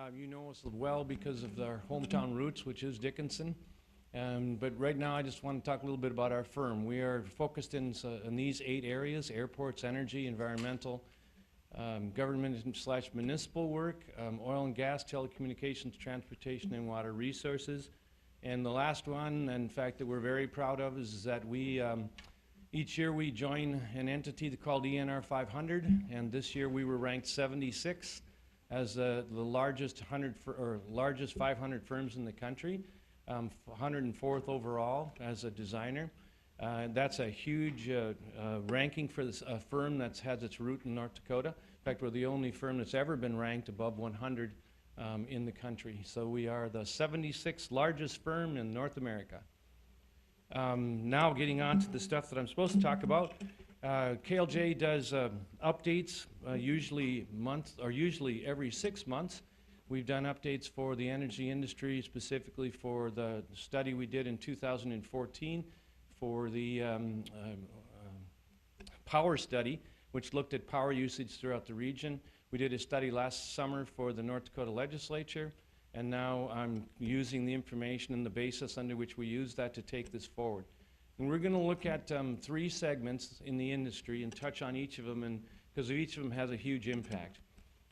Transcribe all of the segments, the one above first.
You know us well because of our hometown roots, which is Dickinson. But right now I just want to talk a little bit about our firm. We are focused in these 8 areas: airports, energy, environmental, government/municipal work, oil and gas, telecommunications, transportation, and water resources. And the last one, in fact, that we're very proud of is that we each year we join an entity called ENR 500, and this year we were ranked 76 as the largest 500 firms in the country, 104th overall as a designer. That's a huge ranking for a firm that has its root in North Dakota. In fact, we're the only firm that's ever been ranked above 100 in the country. So we are the 76th largest firm in North America. Now getting on to the stuff that I'm supposed to talk about. KLJ does updates usually every 6 months. We've done updates for the energy industry, specifically for the study we did in 2014 for the power study, which looked at power usage throughout the region. We did a study last summer for the North Dakota legislature, and now I'm using the information and the basis under which we use that to take this forward. And we're going to look at 3 segments in the industry and touch on each of them, and because each of them has a huge impact.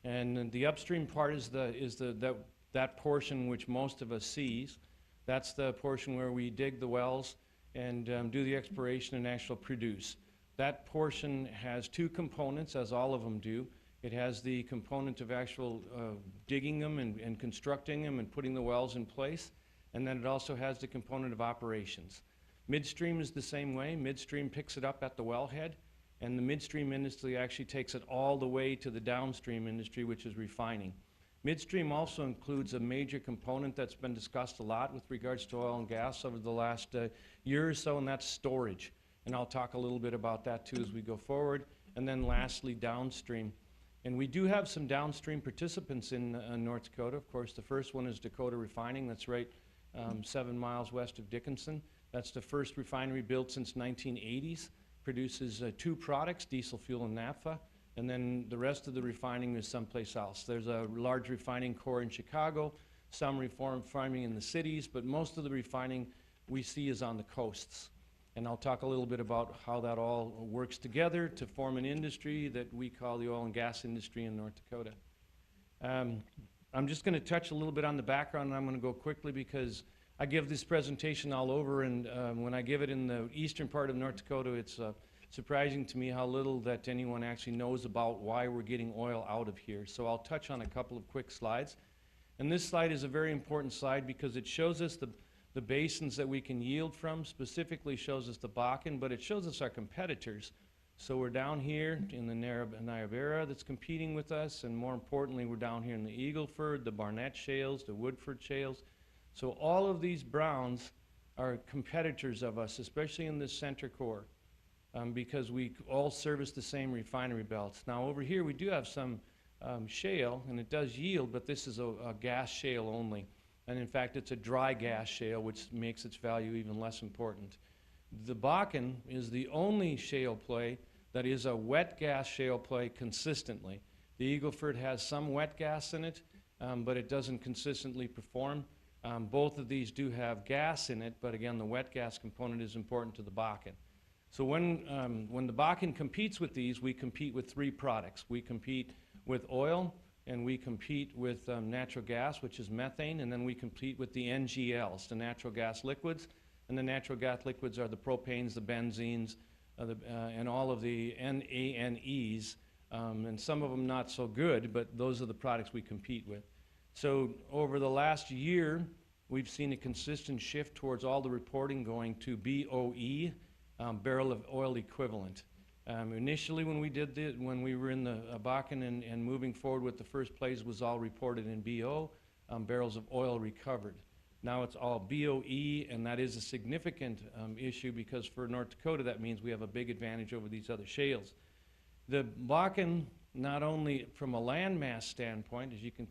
And the upstream part is that portion which most of us sees. That's the portion where we dig the wells and do the exploration and actually produce. That portion has 2 components, as all of them do. It has the component of actual digging them and constructing them and putting the wells in place, and then it also has the component of operations. Midstream is the same way. Midstream picks it up at the wellhead, and the midstream industry actually takes it all the way to the downstream industry, which is refining. Midstream also includes a major component that's been discussed a lot with regards to oil and gas over the last year or so, and that's storage. And I'll talk a little bit about that too as we go forward. And then lastly, downstream. And we do have some downstream participants in North Dakota. Of course, the first one is Dakota Refining. That's right 7 miles west of Dickinson. That's the first refinery built since 1980s. Produces 2 products, diesel fuel and naphtha. And then the rest of the refining is someplace else. There's a large refining core in Chicago, some refining in the cities, but most of the refining we see is on the coasts. And I'll talk a little bit about how that all works together to form an industry that we call the oil and gas industry in North Dakota. I'm just going to touch a little bit on the background, and I'm going to go quickly because I give this presentation all over, and when I give it in the eastern part of North Dakota, it's surprising to me how little that anyone actually knows about why we're getting oil out of here. So I'll touch on a couple of quick slides. And this slide is a very important slide because it shows us the basins that we can yield from, specifically shows us the Bakken, but it shows us our competitors. So we're down here in the Niobrara that's competing with us, and more importantly, we're down here in the Eagle Ford, the Barnett Shales, the Woodford Shales. So all of these browns are competitors of us, especially in this center core, because we all service the same refinery belts. Now over here we do have some shale, and it does yield, but this is a gas shale only. And in fact, it's a dry gas shale, which makes its value even less important. The Bakken is the only shale play that is a wet gas shale play consistently. The Eagle Ford has some wet gas in it, but it doesn't consistently perform. Both of these do have gas in it, but again, the wet gas component is important to the Bakken. So when the Bakken competes with these, we compete with 3 products. We compete with oil, and we compete with natural gas, which is methane, and then we compete with the NGLs, the natural gas liquids. And the natural gas liquids are the propanes, the benzenes, and all of the NANEs, and some of them not so good, but those are the products we compete with. So over the last year, we've seen a consistent shift towards all the reporting going to BOE, barrel of oil equivalent. Initially, when we were in the Bakken and moving forward with the first plays, was all reported in BO, barrels of oil recovered. Now it's all BOE, and that is a significant issue because for North Dakota, that means we have a big advantage over these other shales. The Bakken, not only from a landmass standpoint, as you can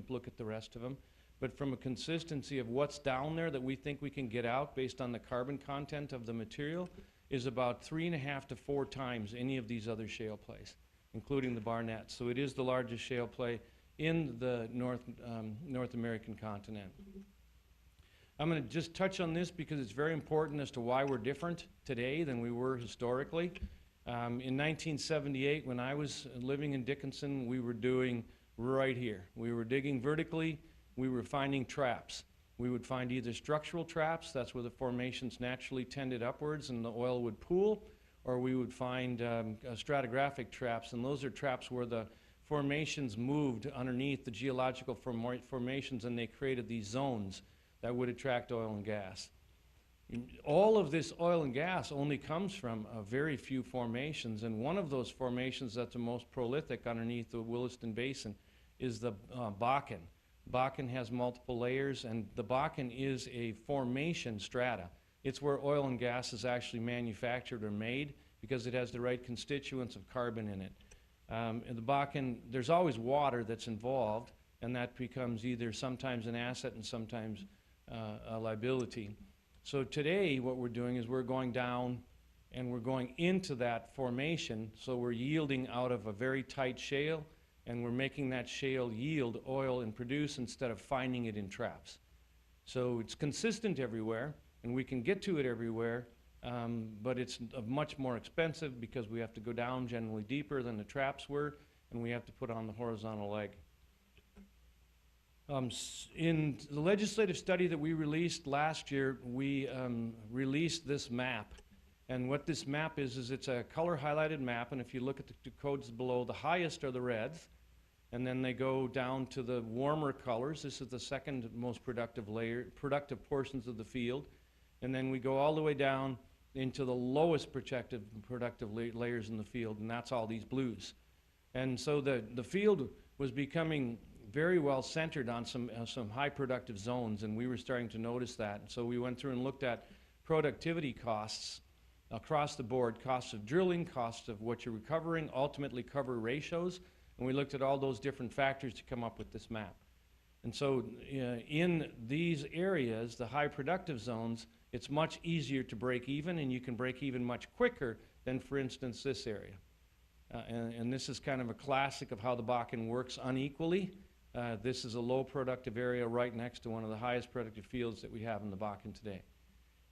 look at the rest of them, but from a consistency of what's down there that we think we can get out based on the carbon content of the material, is about 3.5 to 4 times any of these other shale plays, including the Barnett. So it is the largest shale play in the North American continent. I'm going to just touch on this because it's very important as to why we're different today than we were historically. In 1978, when I was living in Dickinson, we were doing right here. We were digging vertically. We were finding traps. We would find either structural traps, that's where the formations naturally tended upwards and the oil would pool, or we would find stratigraphic traps, and those are traps where the formations moved underneath the geological formations and they created these zones that would attract oil and gas. All of this oil and gas only comes from a very few formations, and one of those formations that's the most prolific underneath the Williston Basin is the Bakken. Bakken has multiple layers, and the Bakken is a formation strata. It's where oil and gas is actually manufactured or made because it has the right constituents of carbon in it. In the Bakken, there's always water that's involved, and that becomes either sometimes an asset and sometimes a liability. So today what we're doing is we're going down and we're going into that formation, so we're yielding out of a very tight shale and we're making that shale yield oil and produce instead of finding it in traps. So it's consistent everywhere and we can get to it everywhere, but it's much more expensive because we have to go down generally deeper than the traps were and we have to put on the horizontal leg. In the legislative study that we released last year, we released this map. And what this map is it's a color highlighted map, and if you look at the codes below, the highest are the reds, and then they go down to the warmer colors. This is the second most productive portions of the field. And then we go all the way down into the lowest productive layers in the field, and that's all these blues. And so the field was becoming very well centered on some high productive zones, and we were starting to notice that. So we went through and looked at productivity costs across the board, costs of drilling, costs of what you're recovering, ultimately cover ratios, and we looked at all those different factors to come up with this map. And so in these areas, the high productive zones, it's much easier to break even, and you can break even much quicker than, for instance, this area. And this is kind of a classic of how the Bakken works unequally. This is a low productive area right next to one of the highest productive fields that we have in the Bakken today.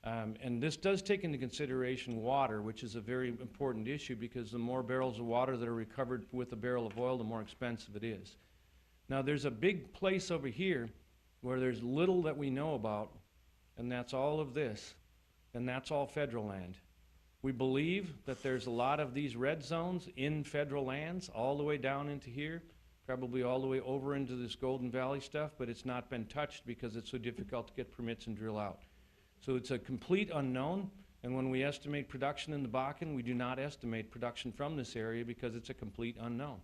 And this does take into consideration water, which is a very important issue because the more barrels of water that are recovered with a barrel of oil, the more expensive it is. Now there's a big place over here where there's little that we know about, and that's all of this, and that's all federal land. We believe that there's a lot of these red zones in federal lands all the way down into here, probably all the way over into this Golden Valley stuff, but it's not been touched because it's so difficult to get permits and drill out. So it's a complete unknown, and when we estimate production in the Bakken, we do not estimate production from this area because it's a complete unknown.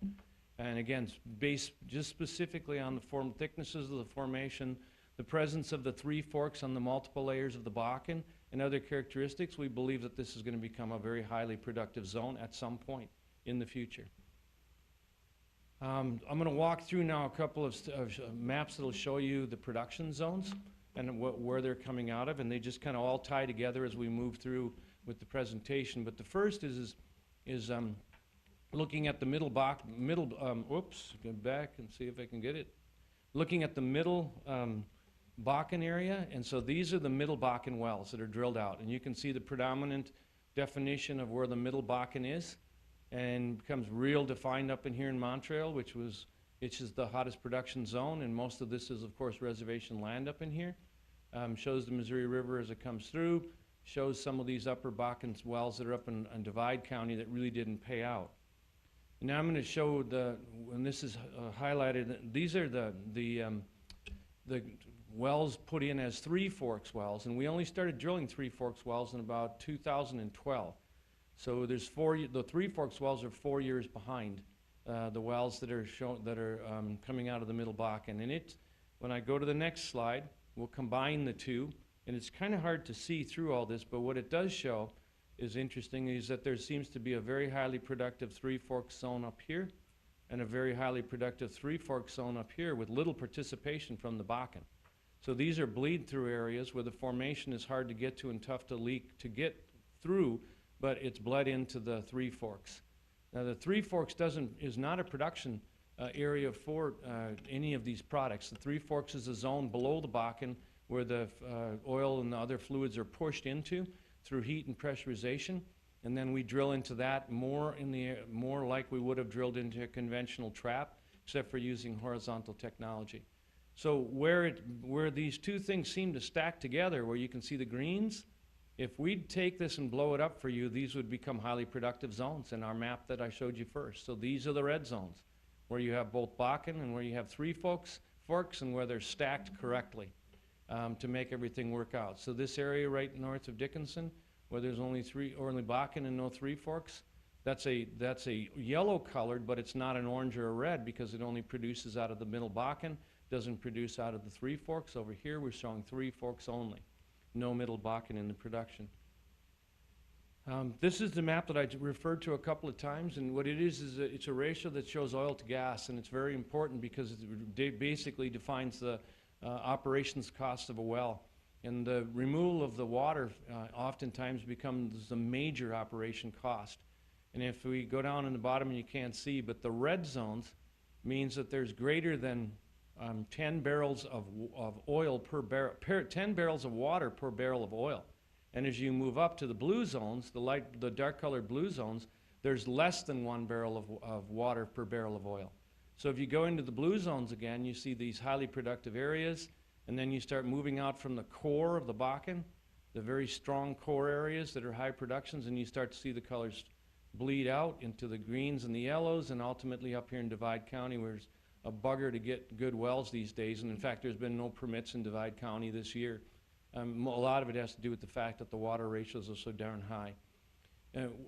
And again, based just specifically on the thicknesses of the formation, the presence of the three forks on the multiple layers of the Bakken, and other characteristics, we believe that this is going to become a very highly productive zone at some point in the future. I'm going to walk through now a couple of maps that will show you the production zones and where they're coming out of, and they just kind of all tie together as we move through with the presentation. But the first is looking at the oops, go back and see if I can get it. Looking at the middle Bakken area, and so these are the middle Bakken wells that are drilled out, and you can see the predominant definition of where the middle Bakken is, and becomes real defined up in here in Montreal, which is the hottest production zone, and most of this is, of course, reservation land up in here. Shows the Missouri River as it comes through, shows some of these upper Bakken wells that are up in Divide County that really didn't pay out. And now I'm going to show and this is highlighted, these are the wells put in as Three Forks wells, and we only started drilling Three Forks wells in about 2012. So there's the Three Forks wells are 4 years behind the wells that are coming out of the middle Bakken. And when I go to the next slide, we'll combine the two, and it's kind of hard to see through all this, but what it does show is interesting is that there seems to be a very highly productive Three Forks zone up here and a very highly productive Three Forks zone up here with little participation from the Bakken. So these are bleed-through areas where the formation is hard to get to and tough to get through, but it's bled into the Three Forks. Now the Three Forks is not a production area for any of these products. The Three Forks is a zone below the Bakken where the oil and the other fluids are pushed into through heat and pressurization, and then we drill into that more like we would have drilled into a conventional trap, except for using horizontal technology. So where these two things seem to stack together, where you can see the greens, if we'd take this and blow it up for you, these would become highly productive zones in our map that I showed you first. So these are the red zones, where you have both Bakken and where you have Three Forks and where they're stacked correctly to make everything work out. So this area right north of Dickinson, where there's only Bakken and no Three Forks, that's a yellow colored, but it's not an orange or a red because it only produces out of the middle Bakken, doesn't produce out of the Three Forks. Over here we're showing Three Forks only, no middle Bakken in the production. This is the map that I referred to a couple of times, and what it is it's a ratio that shows oil to gas, and it's very important because it basically defines the operations cost of a well. And the removal of the water oftentimes becomes the major operation cost. And if we go down in the bottom and you can't see, but the red zones means that there's greater than 10 barrels of oil per barrel, 10 barrels of water per barrel of oil. And as you move up to the blue zones, the dark colored blue zones, there's less than 1 barrel of water per barrel of oil. So if you go into the blue zones again, you see these highly productive areas, and then you start moving out from the core of the Bakken, the very strong core areas that are high productions, and you start to see the colors bleed out into the greens and the yellows, and ultimately up here in Divide County, where it's a bugger to get good wells these days. And in fact, there's been no permits in Divide County this year. A lot of it has to do with the fact that the water ratios are so darn high.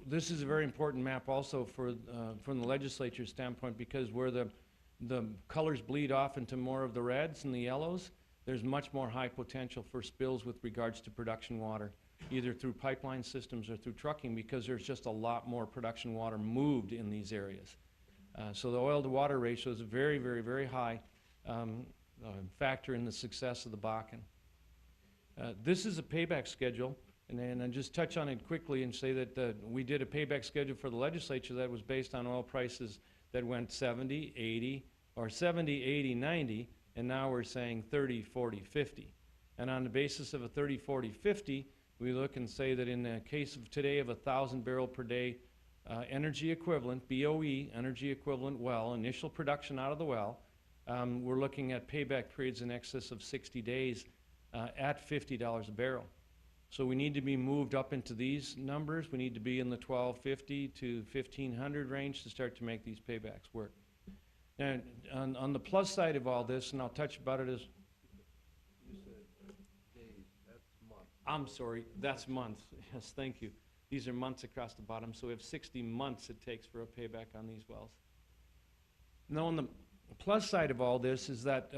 This is a very important map also from the legislature's standpoint, because where the colors bleed off into more of the reds and the yellows, there's much more high potential for spills with regards to production water, either through pipeline systems or through trucking, because there's just a lot more production water moved in these areas. So the oil to water ratio is a very, very, very high factor in the success of the Bakken. This is a payback schedule, and I'll just touch on it quickly and say that we did a payback schedule for the legislature that was based on oil prices that went 70, 80, or 70, 80, 90, and now we're saying 30, 40, 50. And on the basis of a 30, 40, 50, we look and say that in the case of today of 1,000 barrel per day energy equivalent, BOE, energy equivalent well, initial production out of the well, we're looking at payback periods in excess of 60 days at $50 a barrel. So we need to be moved up into these numbers. We need to be in the $1,250 to $1,500 range to start to make these paybacks work. And on the plus side of all this, and I'll touch about it as... You said days, that's months. I'm sorry, that's months. Yes, thank you. These are months across the bottom, so we have 60 months it takes for a payback on these wells. Now on the plus side of all this is that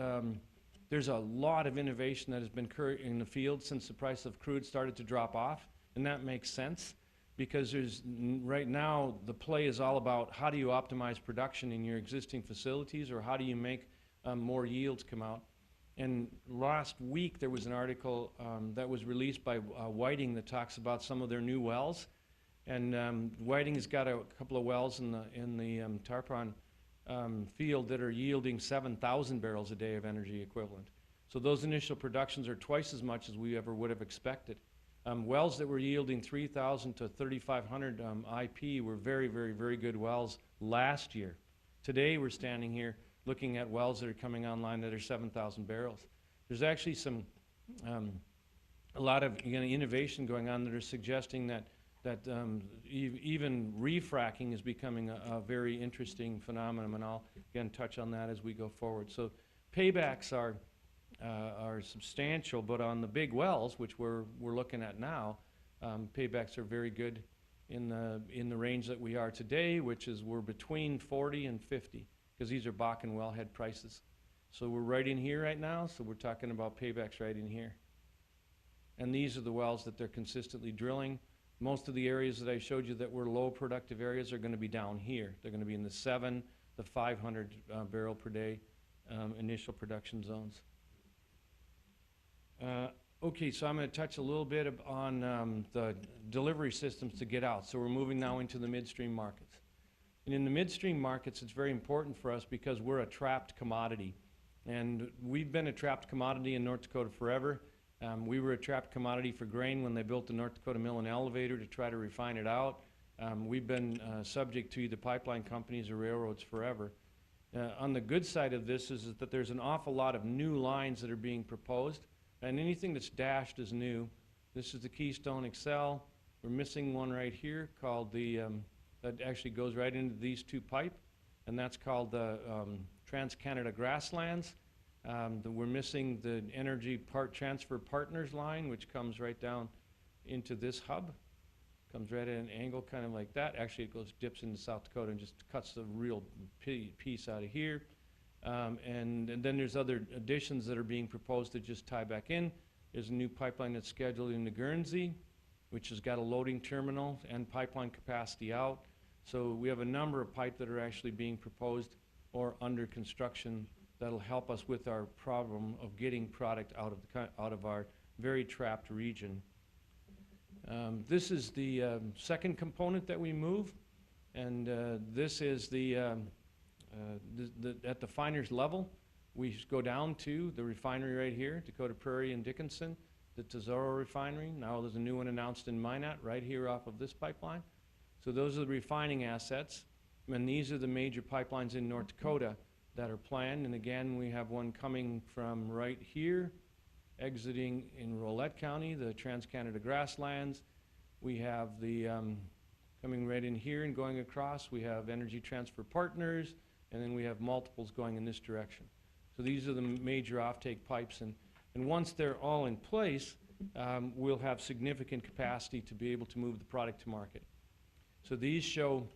there's a lot of innovation that has been occurring in the field since the price of crude started to drop off, and that makes sense because right now the play is all about how do you optimize production in your existing facilities, or how do you make more yields come out. And last week there was an article that was released by Whiting that talks about some of their new wells, and Whiting has got a couple of wells in the Tarpon field that are yielding 7,000 barrels a day of energy equivalent. So those initial productions are twice as much as we ever would have expected. Wells that were yielding 3,000 to 3,500 IP were very, very, very good wells last year. Today we're standing here looking at wells that are coming online that are 7,000 barrels. There's actually a lot of innovation going on that are suggesting that even refracking is becoming a very interesting phenomenon, and I'll again touch on that as we go forward. So paybacks are substantial, but on the big wells, which we're looking at now, paybacks are very good in the range that we are today, which is we're between 40 and 50, because these are Bakken wellhead prices. So we're right in here right now, so we're talking about paybacks right in here. And these are the wells that they're consistently drilling. Most of the areas that I showed you that were low productive areas are going to be down here. They're going to be in the 7 to 500 barrel per day initial production zones. Okay, so I'm going to touch a little bit on the delivery systems to get out. So we're moving now into the midstream markets. And in the midstream markets, it's very important for us because we're a trapped commodity. And we've been a trapped commodity in North Dakota forever. We were a trapped commodity for grain when they built the North Dakota Mill and Elevator to try to refine it out. We've been subject to either pipeline companies or railroads forever. On the good side of this is that there's an awful lot of new lines that are being proposed, and anything that's dashed is new. This is the Keystone XL. We're missing one right here called the, that actually goes right into these two pipe, and that's called the Trans-Canada Grasslands. We're missing the Energy Transfer Partners line, which comes right down into this hub. Comes right at an angle, kind of like that. Actually, it goes, dips into South Dakota and just cuts the real piece out of here. And then there's other additions that are being proposed to just tie back in. There's a new pipeline that's scheduled into Guernsey, which has got a loading terminal and pipeline capacity out. So we have a number of pipe that are actually being proposed or under construction that'll help us with our problem of getting product out of our very trapped region. This is the second component that we move, and this is at the finers level. We go down to the refinery right here, Dakota Prairie and Dickinson, the Tesoro refinery. Now there's a new one announced in Minot right here off of this pipeline. So those are the refining assets, and these are the major pipelines in North Dakota that are planned. And again, we have one coming from right here, exiting in Rolette County, the Trans-Canada Grasslands. We have the coming right in here and going across. We have Energy Transfer Partners, and then we have multiples going in this direction. So these are the major offtake pipes, and once they're all in place, we'll have significant capacity to be able to move the product to market. So these show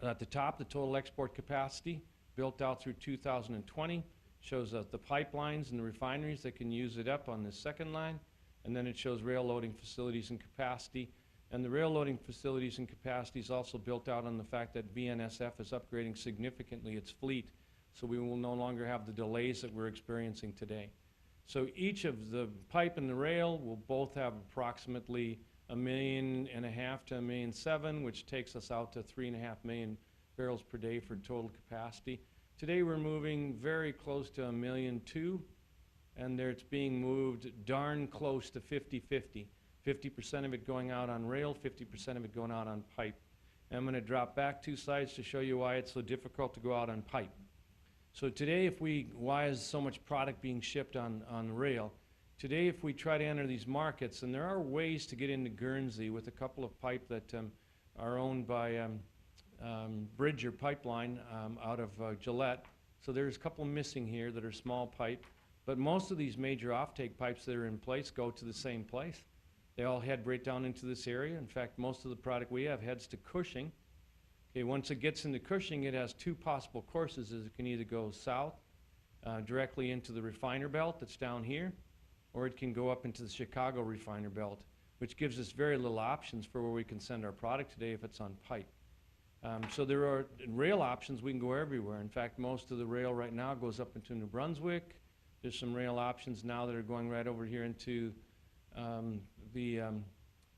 at the top the total export capacity built out through 2020. Shows the pipelines and the refineries that can use it up on this second line, and then it shows rail loading facilities and capacity. And the rail loading facilities and capacity is also built out on the fact that BNSF is upgrading significantly its fleet, so we will no longer have the delays that we're experiencing today. So each of the pipe and the rail will both have approximately 1.5 million to 1.7 million, which takes us out to 3.5 million barrels per day for total capacity. Today we're moving very close to 1.2 million, and it's being moved darn close to 50-50. 50% of it going out on rail, 50% of it going out on pipe. And I'm going to drop back 2 slides to show you why it's so difficult to go out on pipe. So today, why is so much product being shipped on rail? Today, if we try to enter these markets, and there are ways to get into Guernsey with a couple of pipe that are owned by Bridger Pipeline out of Gillette. So there's a couple missing here that are small pipe, but most of these major offtake pipes that are in place go to the same place. They all head right down into this area. In fact, most of the product we have heads to Cushing. Okay, once it gets into Cushing, it has 2 possible courses. It can either go south directly into the refiner belt that's down here, or it can go up into the Chicago refiner belt, which gives us very little options for where we can send our product today if it's on pipe. So there are rail options. We can go everywhere. In fact, most of the rail right now goes up into New Brunswick. There's some rail options now that are going right over here into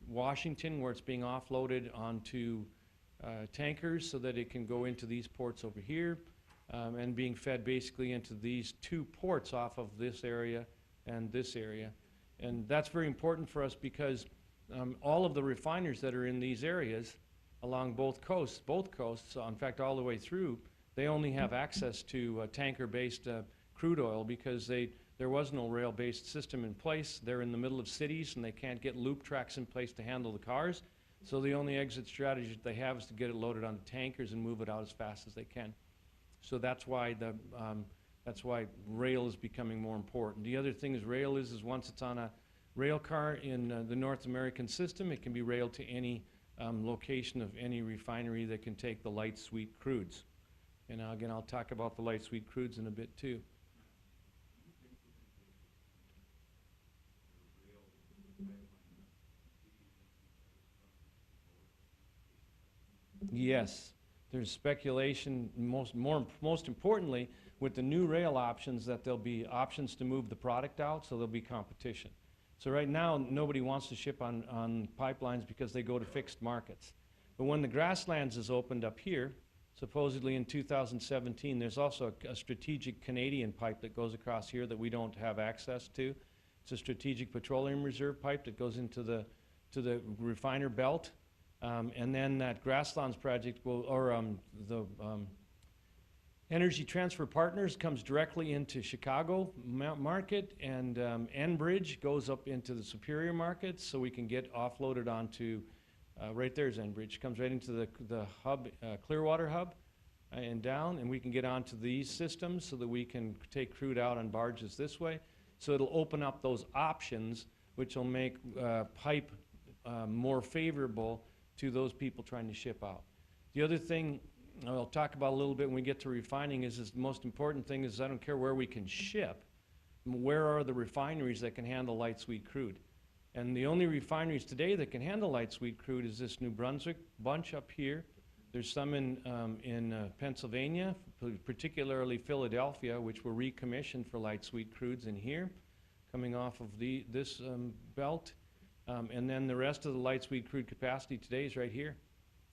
Washington, where it's being offloaded onto tankers so that it can go into these ports over here and being fed basically into these 2 ports off of this area and this area. And that's very important for us because all of the refiners that are in these areas along both coasts, in fact all the way through, they only have access to tanker-based crude oil because there was no rail-based system in place. They're in the middle of cities and they can't get loop tracks in place to handle the cars. So the only exit strategy that they have is to get it loaded on tankers and move it out as fast as they can. So that's why rail is becoming more important. The other thing is rail is once it's on a rail car in the North American system, it can be railed to any location of any refinery that can take the light sweet crudes. And again, I'll talk about the light sweet crudes in a bit too. Yes, there's speculation, most importantly, with the new rail options, that there'll be options to move the product out, so there'll be competition. So right now, nobody wants to ship on pipelines because they go to fixed markets. But when the Grasslands is opened up here, supposedly in 2017. There's also a strategic Canadian pipe that goes across here that we don't have access to. It's a strategic petroleum reserve pipe that goes into the refiner belt. And then that Grasslands project will, or the Energy Transfer Partners comes directly into Chicago market, and Enbridge goes up into the Superior market, so we can get offloaded onto, right there's Enbridge, comes right into the hub, Clearwater hub, and down, and we can get onto these systems so that we can take crude out on barges this way. So it'll open up those options, which will make pipe more favorable to those people trying to ship out. The other thing I'll talk about a little bit when we get to refining is the most important thing is I don't care where we can ship, where are the refineries that can handle light sweet crude? And the only refineries today that can handle light sweet crude is this New Brunswick bunch up here. There's some in Pennsylvania, particularly Philadelphia, which were recommissioned for light sweet crudes in here, coming off of this belt. And then the rest of the light sweet crude capacity today is right here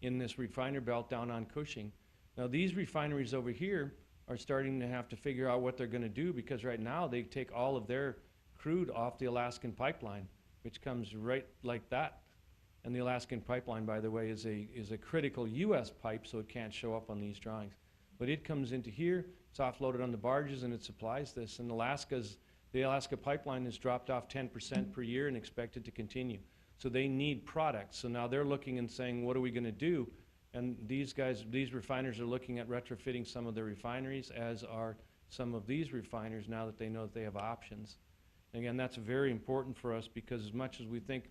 in this refiner belt down on Cushing. Now these refineries over here are starting to have to figure out what they're going to do, because right now they take all of their crude off the Alaskan pipeline, which comes right like that. And the Alaskan pipeline, by the way, is a critical U.S. pipe, so it can't show up on these drawings. But it comes into here, it's offloaded on the barges, and it supplies this. And the Alaska pipeline has dropped off 10% per year and expected to continue. So they need products. So now they're looking and saying, what are we going to do? And these refiners are looking at retrofitting some of their refineries, as are some of these refiners, now that they know that they have options. And again, that's very important for us, because as much as we think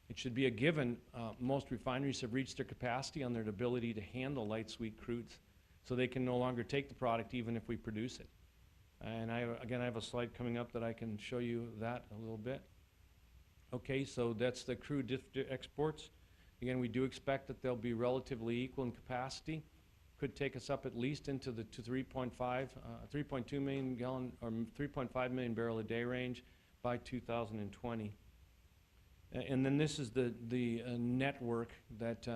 it should be a given, most refineries have reached their capacity on their ability to handle light sweet crudes. So they can no longer take the product even if we produce it. And I have a slide coming up that I can show you that a little bit. Okay, so that's the crude exports. Again, we do expect that they'll be relatively equal in capacity. Could take us up at least into the 3.2 million gallon or 3.5 million barrel a day range by 2020. And then this is the network that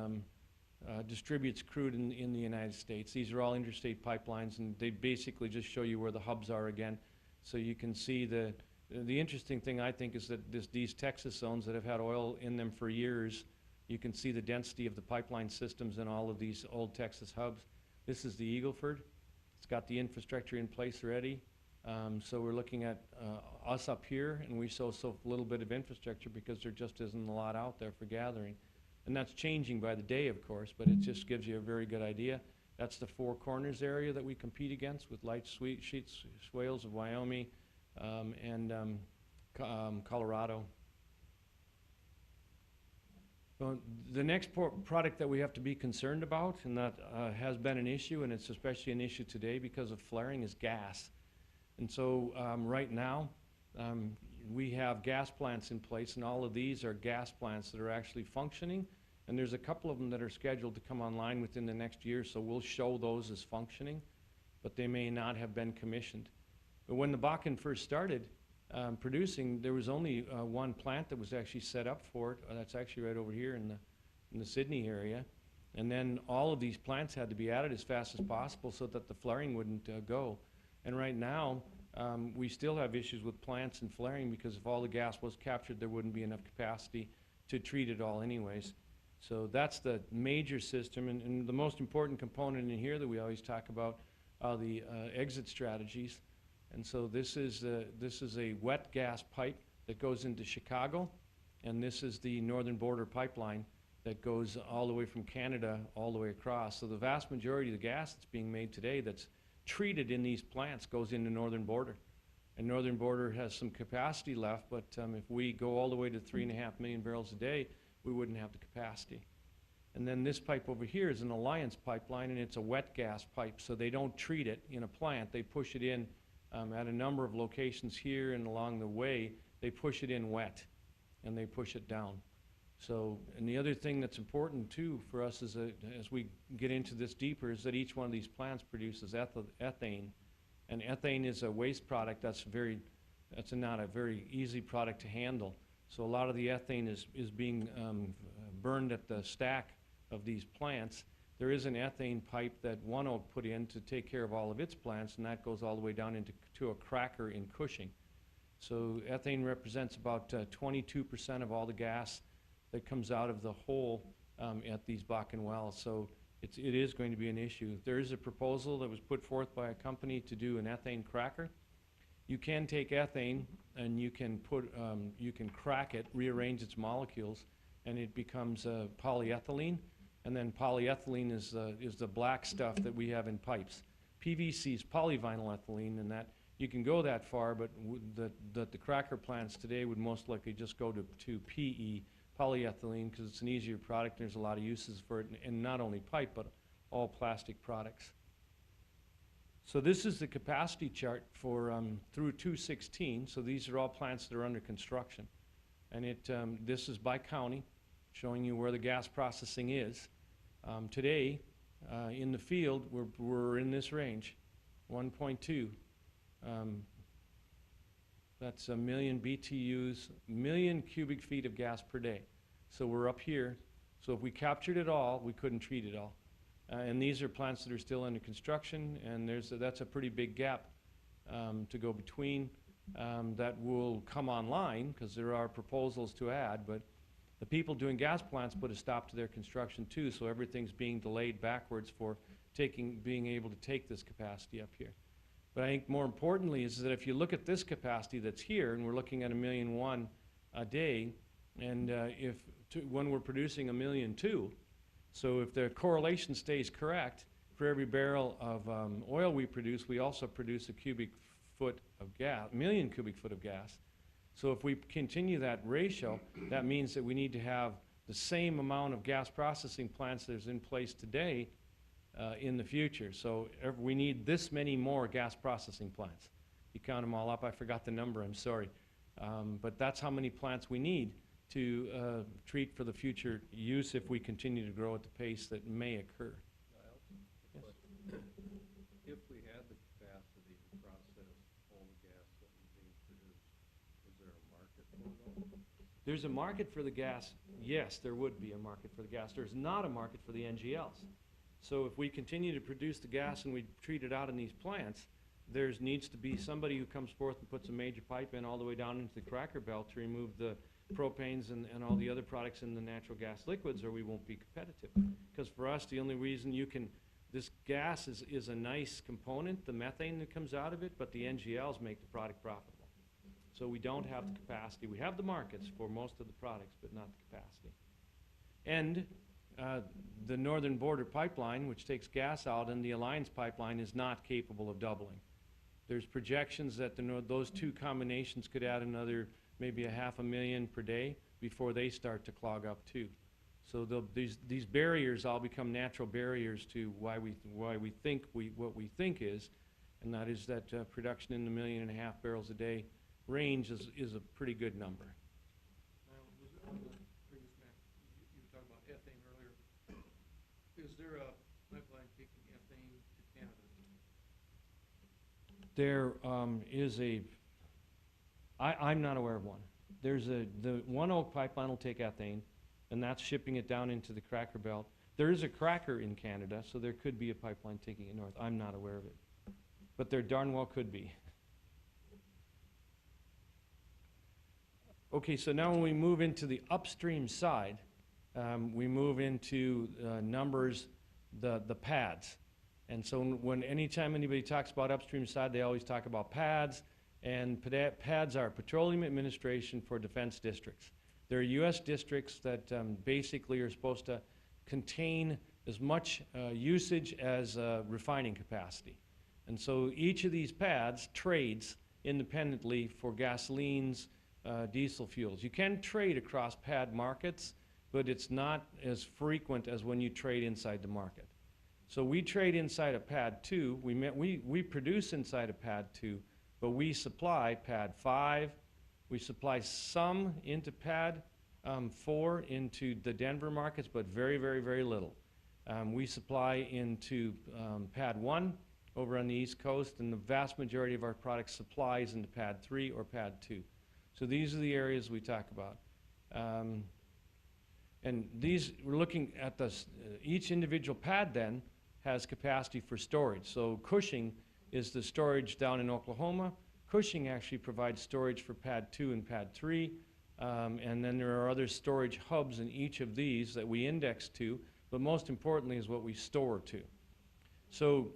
distributes crude in the United States. These are all interstate pipelines, and they basically just show you where the hubs are again. So you can see the interesting thing, I think, is that these Texas zones that have had oil in them for years, you can see the density of the pipeline systems in all of these old Texas hubs. This is the Eagle Ford. It's got the infrastructure in place already. So we're looking at us up here, and we show so little bit of infrastructure because there just isn't a lot out there for gathering. And that's changing by the day, of course, but it just gives you a very good idea. That's the Four Corners area that we compete against with light sweet sheets, swales of Wyoming, and Colorado. So the next product that we have to be concerned about, and that has been an issue, and it's especially an issue today because of flaring, is gas. And so right now, we have gas plants in place, and all of these are gas plants that are actually functioning. And there's a couple of them that are scheduled to come online within the next year, so we'll show those as functioning, but they may not have been commissioned. But when the Bakken first started producing, there was only one plant that was actually set up for it. That's actually right over here in the Sydney area. And then all of these plants had to be added as fast as possible so that the flaring wouldn't go. And right now, we still have issues with plants and flaring, because if all the gas was captured, there wouldn't be enough capacity to treat it all anyways. So that's the major system, and the most important component in here that we always talk about are the exit strategies. And so this is a wet gas pipe that goes into Chicago, and this is the Northern Border pipeline that goes all the way from Canada all the way across. So the vast majority of the gas that's being made today that's treated in these plants goes into Northern Border. And Northern Border has some capacity left, but if we go all the way to 3.5 million barrels a day, we wouldn't have the capacity. And then this pipe over here is an Alliance pipeline, and it's a wet gas pipe, so they don't treat it in a plant. They push it in at a number of locations here and along the way. They push it in wet, and they push it down. So, and the other thing that's important too for us is as we get into this deeper, is that each one of these plants produces ethane. And ethane is a waste product that's not a very easy product to handle. So a lot of the ethane is being burned at the stack of these plants, there is an ethane pipe that One Oak put in to take care of all of its plants, and that goes all the way down into to a cracker in Cushing. So ethane represents about 22% of all the gas that comes out of the hole at these Bakken wells. So it is going to be an issue. There is a proposal that was put forth by a company to do an ethane cracker. You can take ethane and you can crack it, rearrange its molecules, and it becomes polyethylene. And then polyethylene is the black stuff that we have in pipes. PVC is polyvinyl ethylene, and that you can go that far, but the cracker plants today would most likely just go to PE, polyethylene, because it's an easier product. There's a lot of uses for it, and not only pipe, but all plastic products. So this is the capacity chart for through 2016. So these are all plants that are under construction, and this is by county, showing you where the gas processing is. Today, in the field, we're in this range, 1.2. That's 1 million BTUs, million cubic feet of gas per day. So we're up here. So if we captured it all, we couldn't treat it all. And these are plants that are still under construction, and that's a pretty big gap to go between that will come online, because there are proposals to add, but the people doing gas plants put a stop to their construction too, so everything's being delayed backwards for being able to take this capacity up here. But I think more importantly is that if you look at this capacity that's here, and we're looking at 1.1 million a day, and when we're producing 1.2 million, so if the correlation stays correct, for every barrel of oil we produce, we also produce a cubic foot of gas, 1 million cubic foot of gas. So if we continue that ratio, that means that we need to have the same amount of gas processing plants that's in place today in the future. So we need this many more gas processing plants. You count them all up, I forgot the number, I'm sorry. But that's how many plants we need to treat for the future use if we continue to grow at the pace that may occur. Yes. If we had the capacity to process all the gas that was being produced, is there a market for it all? There's a market for the gas. Yes, there would be a market for the gas. There's not a market for the NGLs. So if we continue to produce the gas and we treat it out in these plants, there needs to be somebody who comes forth and puts a major pipe in all the way down into the cracker belt to remove the propanes and all the other products in the natural gas liquids, or we won't be competitive. Because for us, the only reason this gas is a nice component, the methane that comes out of it, but the NGLs make the product profitable. So we don't have the capacity. We have the markets for most of the products, but not the capacity. And the Northern Border Pipeline, which takes gas out, and the Alliance Pipeline is not capable of doubling. There's projections that those two combinations could add another maybe 500,000 per day before they start to clog up too. So these barriers all become natural barriers to why we think what we think is, and that is that production in the 1.5 million barrels a day range is a pretty good number. Now, was it on the previous map, you were talking about ethane earlier. Is there a pipeline taking ethane to Canada? There is I'm not aware of one. The One Oak pipeline will take ethane, and that's shipping it down into the cracker belt. There is a cracker in Canada, so there could be a pipeline taking it north. I'm not aware of it. But there darn well could be. Okay, so now when we move into the upstream side, we move into numbers, the pads. And so anytime anybody talks about upstream side, they always talk about pads, and pads are Petroleum Administration for Defense Districts. They're U.S. districts that basically are supposed to contain as much usage as refining capacity. And so each of these pads trades independently for gasolines, diesel fuels. You can trade across pad markets, but it's not as frequent as when you trade inside the market. So we trade inside a pad 2. We produce inside a pad 2, but we supply pad 5. We supply some into pad 4 into the Denver markets, but very, very, very little. We supply into pad 1 over on the East Coast, and the vast majority of our product supplies into pad 3 or pad 2. So these are the areas we talk about. And these, we're looking at each individual pad then has capacity for storage. So Cushing is the storage down in Oklahoma. Cushing actually provides storage for pad 2 and pad 3. And then there are other storage hubs in each of these that we index to, but most importantly is what we store to. So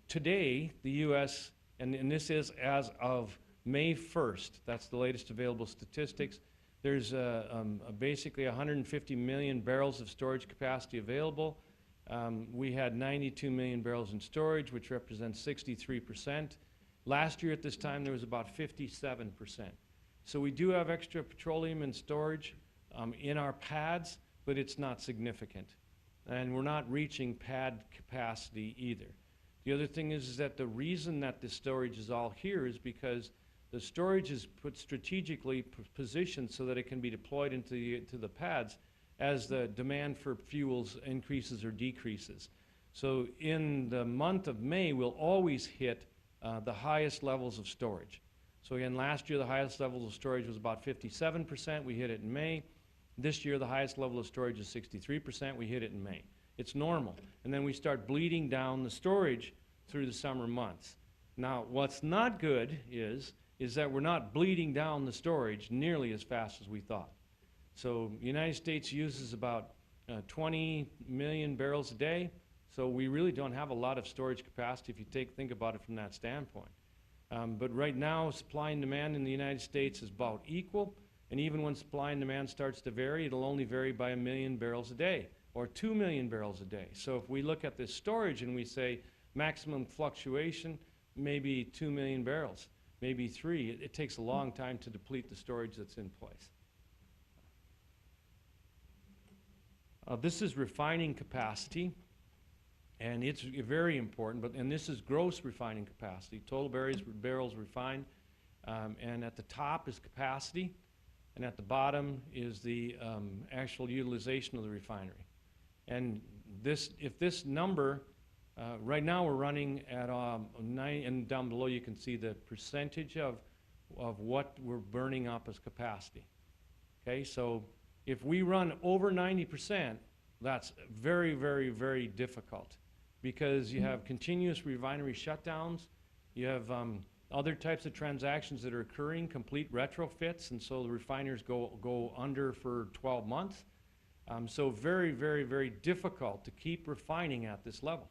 today, the U.S., and this is as of May 1st, that's the latest available statistics, there's basically 150 million barrels of storage capacity available. We had 92 million barrels in storage, which represents 63%. Last year at this time, there was about 57%. So we do have extra petroleum in storage in our pads, but it's not significant. And we're not reaching pad capacity either. The other thing is that the reason that the storage is all here is because the storage is put strategically positioned so that it can be deployed into the pads as the demand for fuels increases or decreases. So in the month of May, we'll always hit the highest levels of storage. So again, last year the highest level of storage was about 57%. We hit it in May. This year the highest level of storage is 63%. We hit it in May. It's normal. And then we start bleeding down the storage through the summer months. Now, what's not good is that we're not bleeding down the storage nearly as fast as we thought. So the United States uses about 20 million barrels a day. So we really don't have a lot of storage capacity if you think about it from that standpoint. But right now, supply and demand in the United States is about equal. And even when supply and demand starts to vary, it'll only vary by 1 million barrels a day or 2 million barrels a day. So if we look at this storage and we say maximum fluctuation, maybe 2 million barrels, maybe 3, it takes a long time to deplete the storage that's in place. This is refining capacity. And it's very important, and this is gross refining capacity, total barrels refined. And at the top is capacity, and at the bottom is the actual utilization of the refinery. And if this number, right now we're running at 9, and down below you can see the percentage of what we're burning up as capacity. Okay, so if we run over 90%, that's very, very, very difficult, because you have continuous refinery shutdowns, you have other types of transactions that are occurring, complete retrofits, and so the refiners go under for 12 months. So very, very, very difficult to keep refining at this level.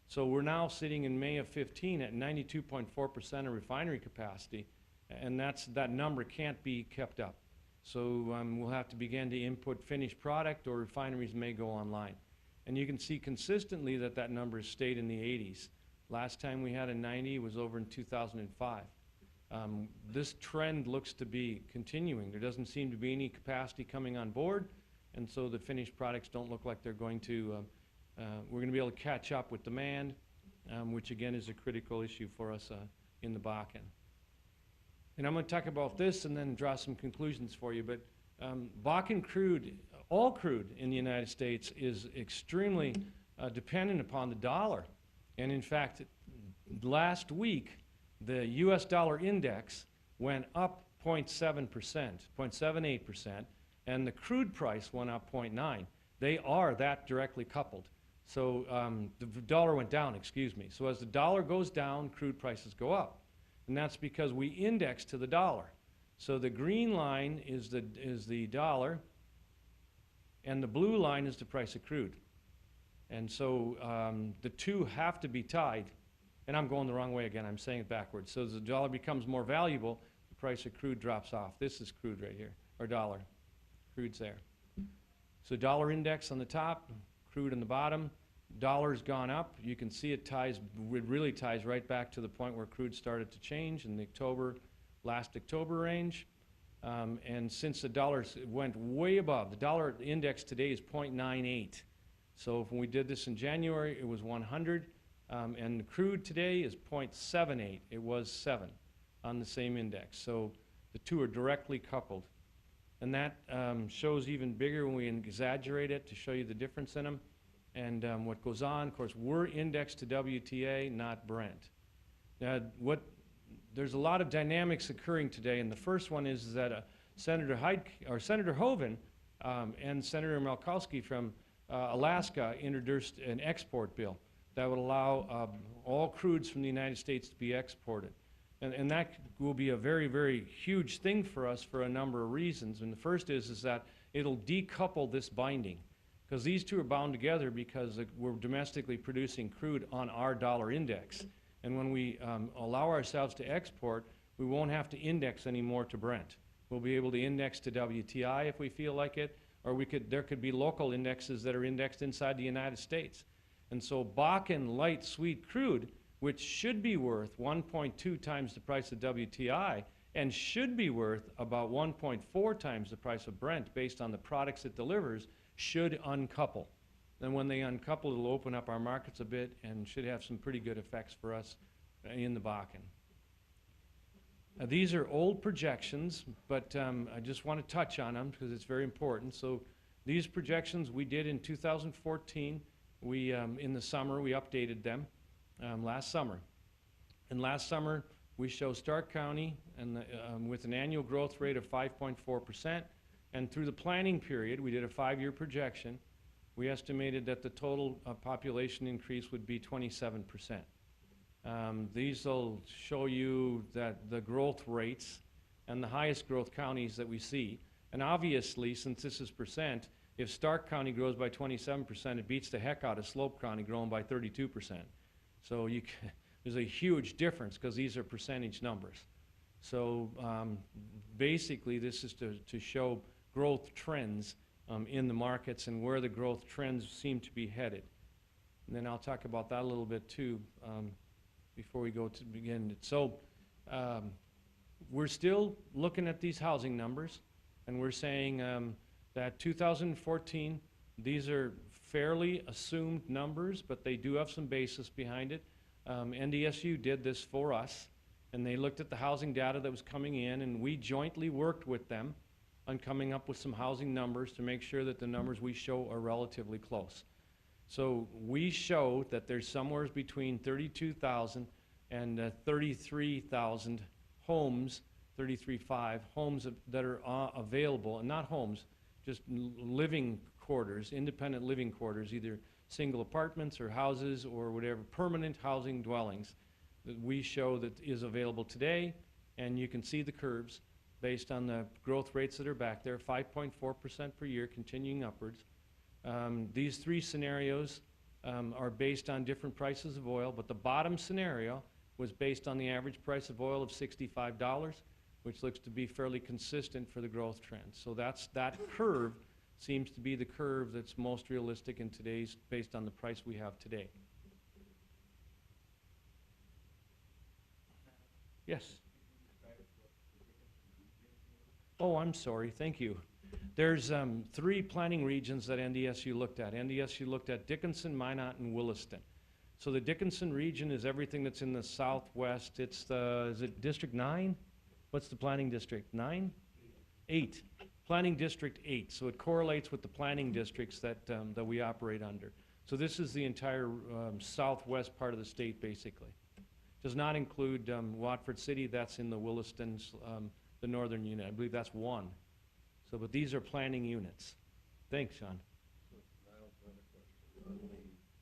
So we're now sitting in May of 15 at 92.4% of refinery capacity, and that number can't be kept up. So we'll have to begin to input finished product, or refineries may go online. And you can see consistently that number has stayed in the 80s. Last time we had a 90 was over in 2005. This trend looks to be continuing. There doesn't seem to be any capacity coming on board, and so the finished products don't look like they're going to, we're going to be able to catch up with demand, which again is a critical issue for us in the Bakken. And I'm going to talk about this and then draw some conclusions for you, but Bakken crude, all crude in the United States is extremely dependent upon the dollar. And in fact, last week, the US dollar index went up 0.7%, 0.78%, and the crude price went up 0.9. They are that directly coupled. So the dollar went down, excuse me. So as the dollar goes down, crude prices go up. And that's because we index to the dollar. So the green line is the dollar, and the blue line is the price of crude. And so the two have to be tied. And I'm going the wrong way again. I'm saying it backwards. So as the dollar becomes more valuable, the price of crude drops off. This is crude right here, or dollar. Crude's there. So dollar index on the top, crude on the bottom. Dollar's gone up. You can see it really ties right back to the point where crude started to change in the last October range. And since the dollar went way above, the dollar index today is 0.98. So when we did this in January, it was 100. And the crude today is 0.78. It was 7 on the same index. So the two are directly coupled. And that shows even bigger when we exaggerate it to show you the difference in them. And what goes on, of course, we're indexed to WTA, not Brent. Now, there's a lot of dynamics occurring today, and the first one is that Senator Hoeven And Senator Malkowski from Alaska introduced an export bill that would allow all crudes from the United States to be exported. And that will be a very, very huge thing for us for a number of reasons. And the first is that it'll decouple this binding, because these two are bound together because we're domestically producing crude on our dollar index. And when we allow ourselves to export, we won't have to index anymore to Brent. We'll be able to index to WTI if we feel like it, or there could be local indexes that are indexed inside the United States. And so Bakken light sweet crude, which should be worth 1.2 times the price of WTI and should be worth about 1.4 times the price of Brent based on the products it delivers, should uncouple. And when they uncouple, it'll open up our markets a bit and should have some pretty good effects for us in the Bakken. These are old projections, but I just want to touch on them because it's very important. So these projections we did in 2014. In the summer, we updated them last summer. And last summer, we show Stark County and with an annual growth rate of 5.4%. And through the planning period, we did a 5-year projection. We estimated that the total population increase would be 27%. These will show you that the growth rates and the highest growth counties that we see. And obviously, since this is percent, if Stark County grows by 27%, it beats the heck out of Slope County growing by 32%. So there's a huge difference because these are percentage numbers. So basically, this is to show growth trends in the markets and where the growth trends seem to be headed. And then I'll talk about that a little bit too before we go to begin. So we're still looking at these housing numbers, and we're saying that 2014, these are fairly assumed numbers, but they do have some basis behind it. NDSU did this for us, and they looked at the housing data that was coming in, and we jointly worked with them on coming up with some housing numbers to make sure that the numbers we show are relatively close. So we show that there's somewhere between 32,000 and 33,000 homes, 33.5 homes that are available, and not homes, just living quarters, independent living quarters, either single apartments or houses or whatever, permanent housing dwellings that we show that is available today. And you can see the curves based on the growth rates that are back there, 5.4% per year, continuing upwards. These three scenarios are based on different prices of oil, but the bottom scenario was based on the average price of oil of $65, which looks to be fairly consistent for the growth trend. So that curve seems to be the curve that's most realistic in today's, based on the price we have today. Yes? Oh, I'm sorry, thank you. There's 3 planning regions that NDSU looked at. NDSU looked at Dickinson, Minot, and Williston. So the Dickinson region is everything that's in the southwest. It's is it District 9? What's the planning district? 9? 8. Planning District 8. So it correlates with the planning districts that we operate under. So this is the entire southwest part of the state, basically. Does not include Watford City. That's in the Williston, the northern unit. I believe that's 1. So, but these are planning units. Thanks, Sean. So now another question. On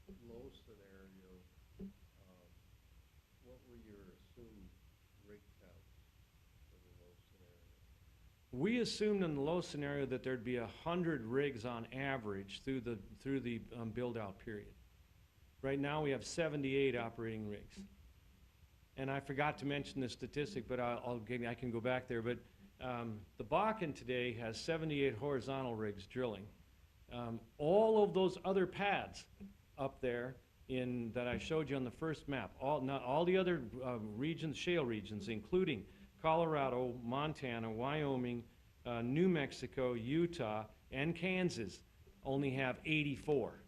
the low scenario, what were your assumed rig counts for the low scenario? We assumed in the low scenario that there'd be 100 rigs on average through the build-out period. Right now we have 78 operating rigs. And I forgot to mention the statistic, but I can go back there. But the Bakken today has 78 horizontal rigs drilling. All of those other pads up there that I showed you on the first map, not all the other regions, shale regions, including Colorado, Montana, Wyoming, New Mexico, Utah, and Kansas, only have 84.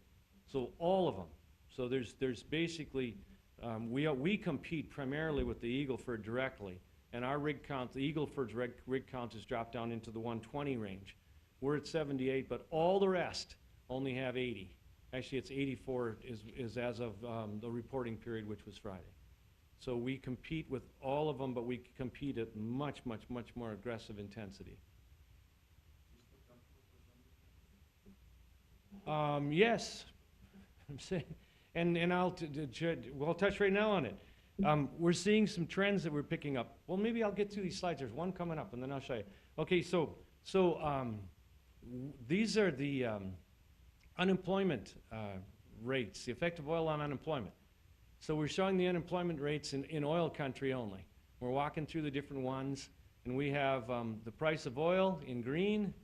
So all of them. So there's basically, we compete primarily with the Eagle Ford directly. And our rig count, the Eagle Ford's rig count has dropped down into the 120 range. We're at 78, but all the rest only have 80. Actually, it's 84 is as of the reporting period, which was Friday. So we compete with all of them, but we compete at much, much, much more aggressive intensity. Yes, I'm saying, and we'll touch right now on it. We're seeing some trends that we're picking up. Well, maybe I'll get to these slides. There's one coming up, and then I'll show you. Okay, these are the unemployment rates, the effect of oil on unemployment. So we're showing the unemployment rates in oil country only. We're walking through the different ones, and we have the price of oil in green,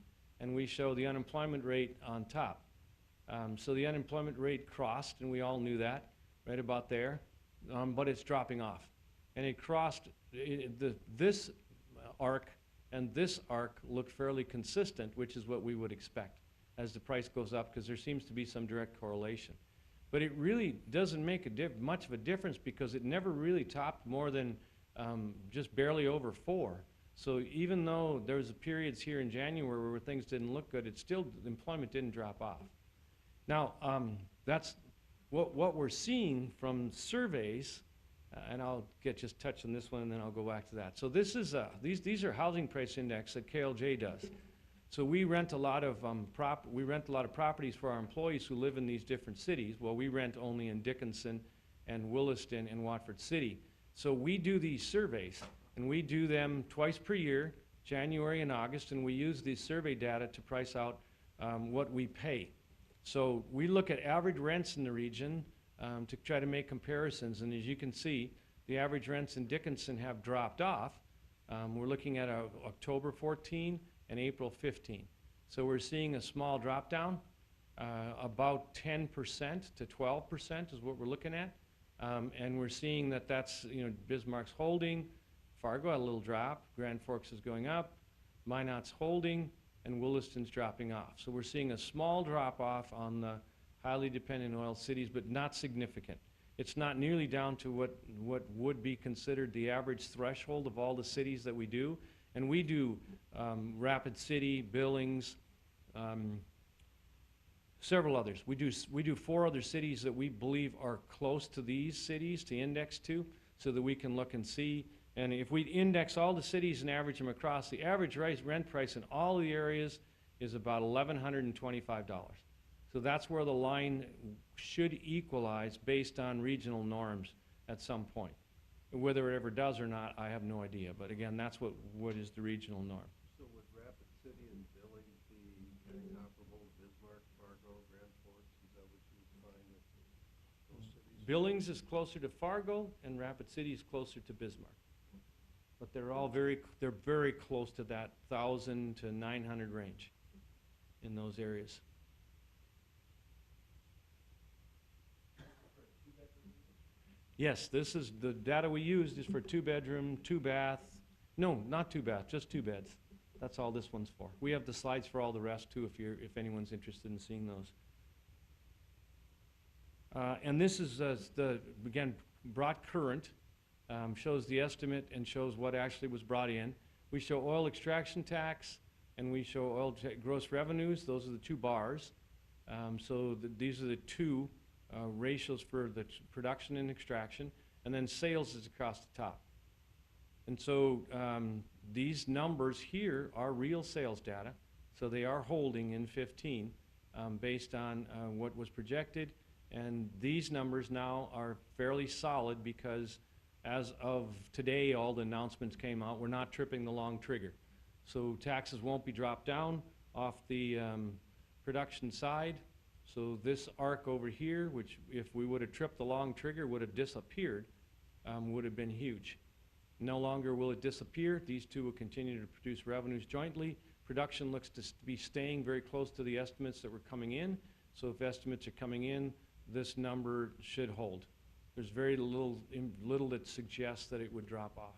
and we show the unemployment rate on top. So the unemployment rate crossed, and we all knew that, right about there, but it's dropping off. And it crossed, this arc and this arc look fairly consistent, which is what we would expect as the price goes up, because there seems to be some direct correlation. But it really doesn't make much of a difference, because it never really topped more than just barely over 4. So even though there's periods here in January where things didn't look good, employment didn't drop off. Now, that's what we're seeing from surveys, and I'll just touch on this one, and then I'll go back to that. So this is these are housing price index that KLJ does. So we rent a lot of properties for our employees who live in these different cities. Well, we rent only in Dickinson and Williston and Watford City. So we do these surveys, and we do them twice per year, January and August, and we use these survey data to price out what we pay. So we look at average rents in the region to try to make comparisons, and as you can see, the average rents in Dickinson have dropped off. We're looking at October 14 and April 15. So we're seeing a small drop down, about 10% to 12% is what we're looking at. And we're seeing that's, Bismarck's holding, Fargo had a little drop, Grand Forks is going up, Minot's holding, and Williston's dropping off. So we're seeing a small drop off on the highly dependent oil cities, but not significant. It's not nearly down to what would be considered the average threshold of all the cities that we do. And we do Rapid City, Billings, several others. We do 4 other cities that we believe are close to these cities to index to, so that we can look and see. And if we index all the cities and average them across, the average rent price in all the areas is about $1,125. So that's where the line should equalize based on regional norms at some point. Whether it ever does or not, I have no idea. But again, that's what is the regional norm. So would Rapid City and Billings be kind of comparable to Bismarck, Fargo, Grand Forks? Is that what you would find with those cities? Billings is closer to Fargo, and Rapid City is closer to Bismarck. But they're all very close to that 1,000 to 900 range in those areas. Yes, this is the data we used is for 2-bedroom, 2-bath. No, not 2-bath, just 2 beds. That's all this one's for. We have the slides for all the rest too, if anyone's interested in seeing those. And this is again brought current, shows the estimate and shows what actually was brought in. We show oil extraction tax and we show oil gross revenues. Those are the 2 bars. These are the 2 ratios for the production and extraction, and then sales is across the top. And so these numbers here are real sales data, so they are holding in 15 based on what was projected, and these numbers now are fairly solid because as of today all the announcements came out. We're not tripping the long trigger. So taxes won't be dropped down off the production side. So this arc over here, which if we would have tripped the long trigger would have disappeared, would have been huge. No longer will it disappear. These 2 will continue to produce revenues jointly. Production looks to be staying very close to the estimates that were coming in. So if estimates are coming in, this number should hold. There's very little that suggests that it would drop off.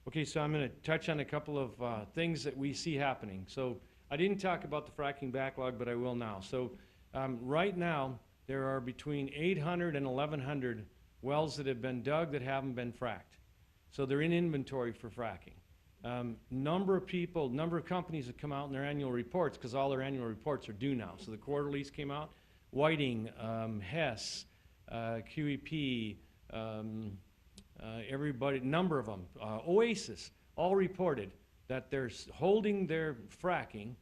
Okay, so I'm going to touch on a couple of things that we see happening. So I didn't talk about the fracking backlog, but I will now. So right now, there are between 800 and 1,100 wells that have been dug that haven't been fracked. So they're in inventory for fracking. Number of companies have come out in their annual reports, because all their annual reports are due now. So the quarterlies came out. Whiting, Hess, QEP, everybody, number of them, Oasis, all reported that they're holding their fracking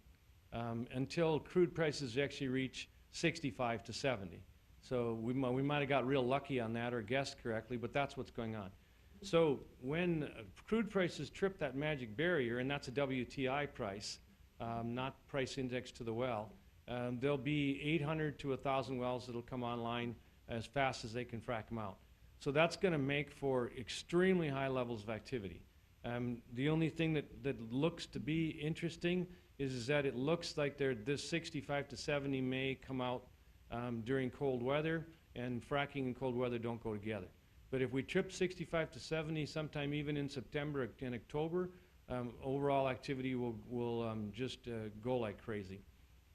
until crude prices actually reach 65 to 70. So we might have got real lucky on that or guessed correctly, but that's what's going on. So when crude prices trip that magic barrier, and that's a WTI price, not price index to the well, there'll be 800 to 1,000 wells that'll come online as fast as they can frack them out. So that's going to make for extremely high levels of activity. The only thing that looks to be interesting is that it looks like this 65 to 70 may come out during cold weather, and fracking and cold weather don't go together. But if we trip 65 to 70 sometime even in September and October, overall activity will just go like crazy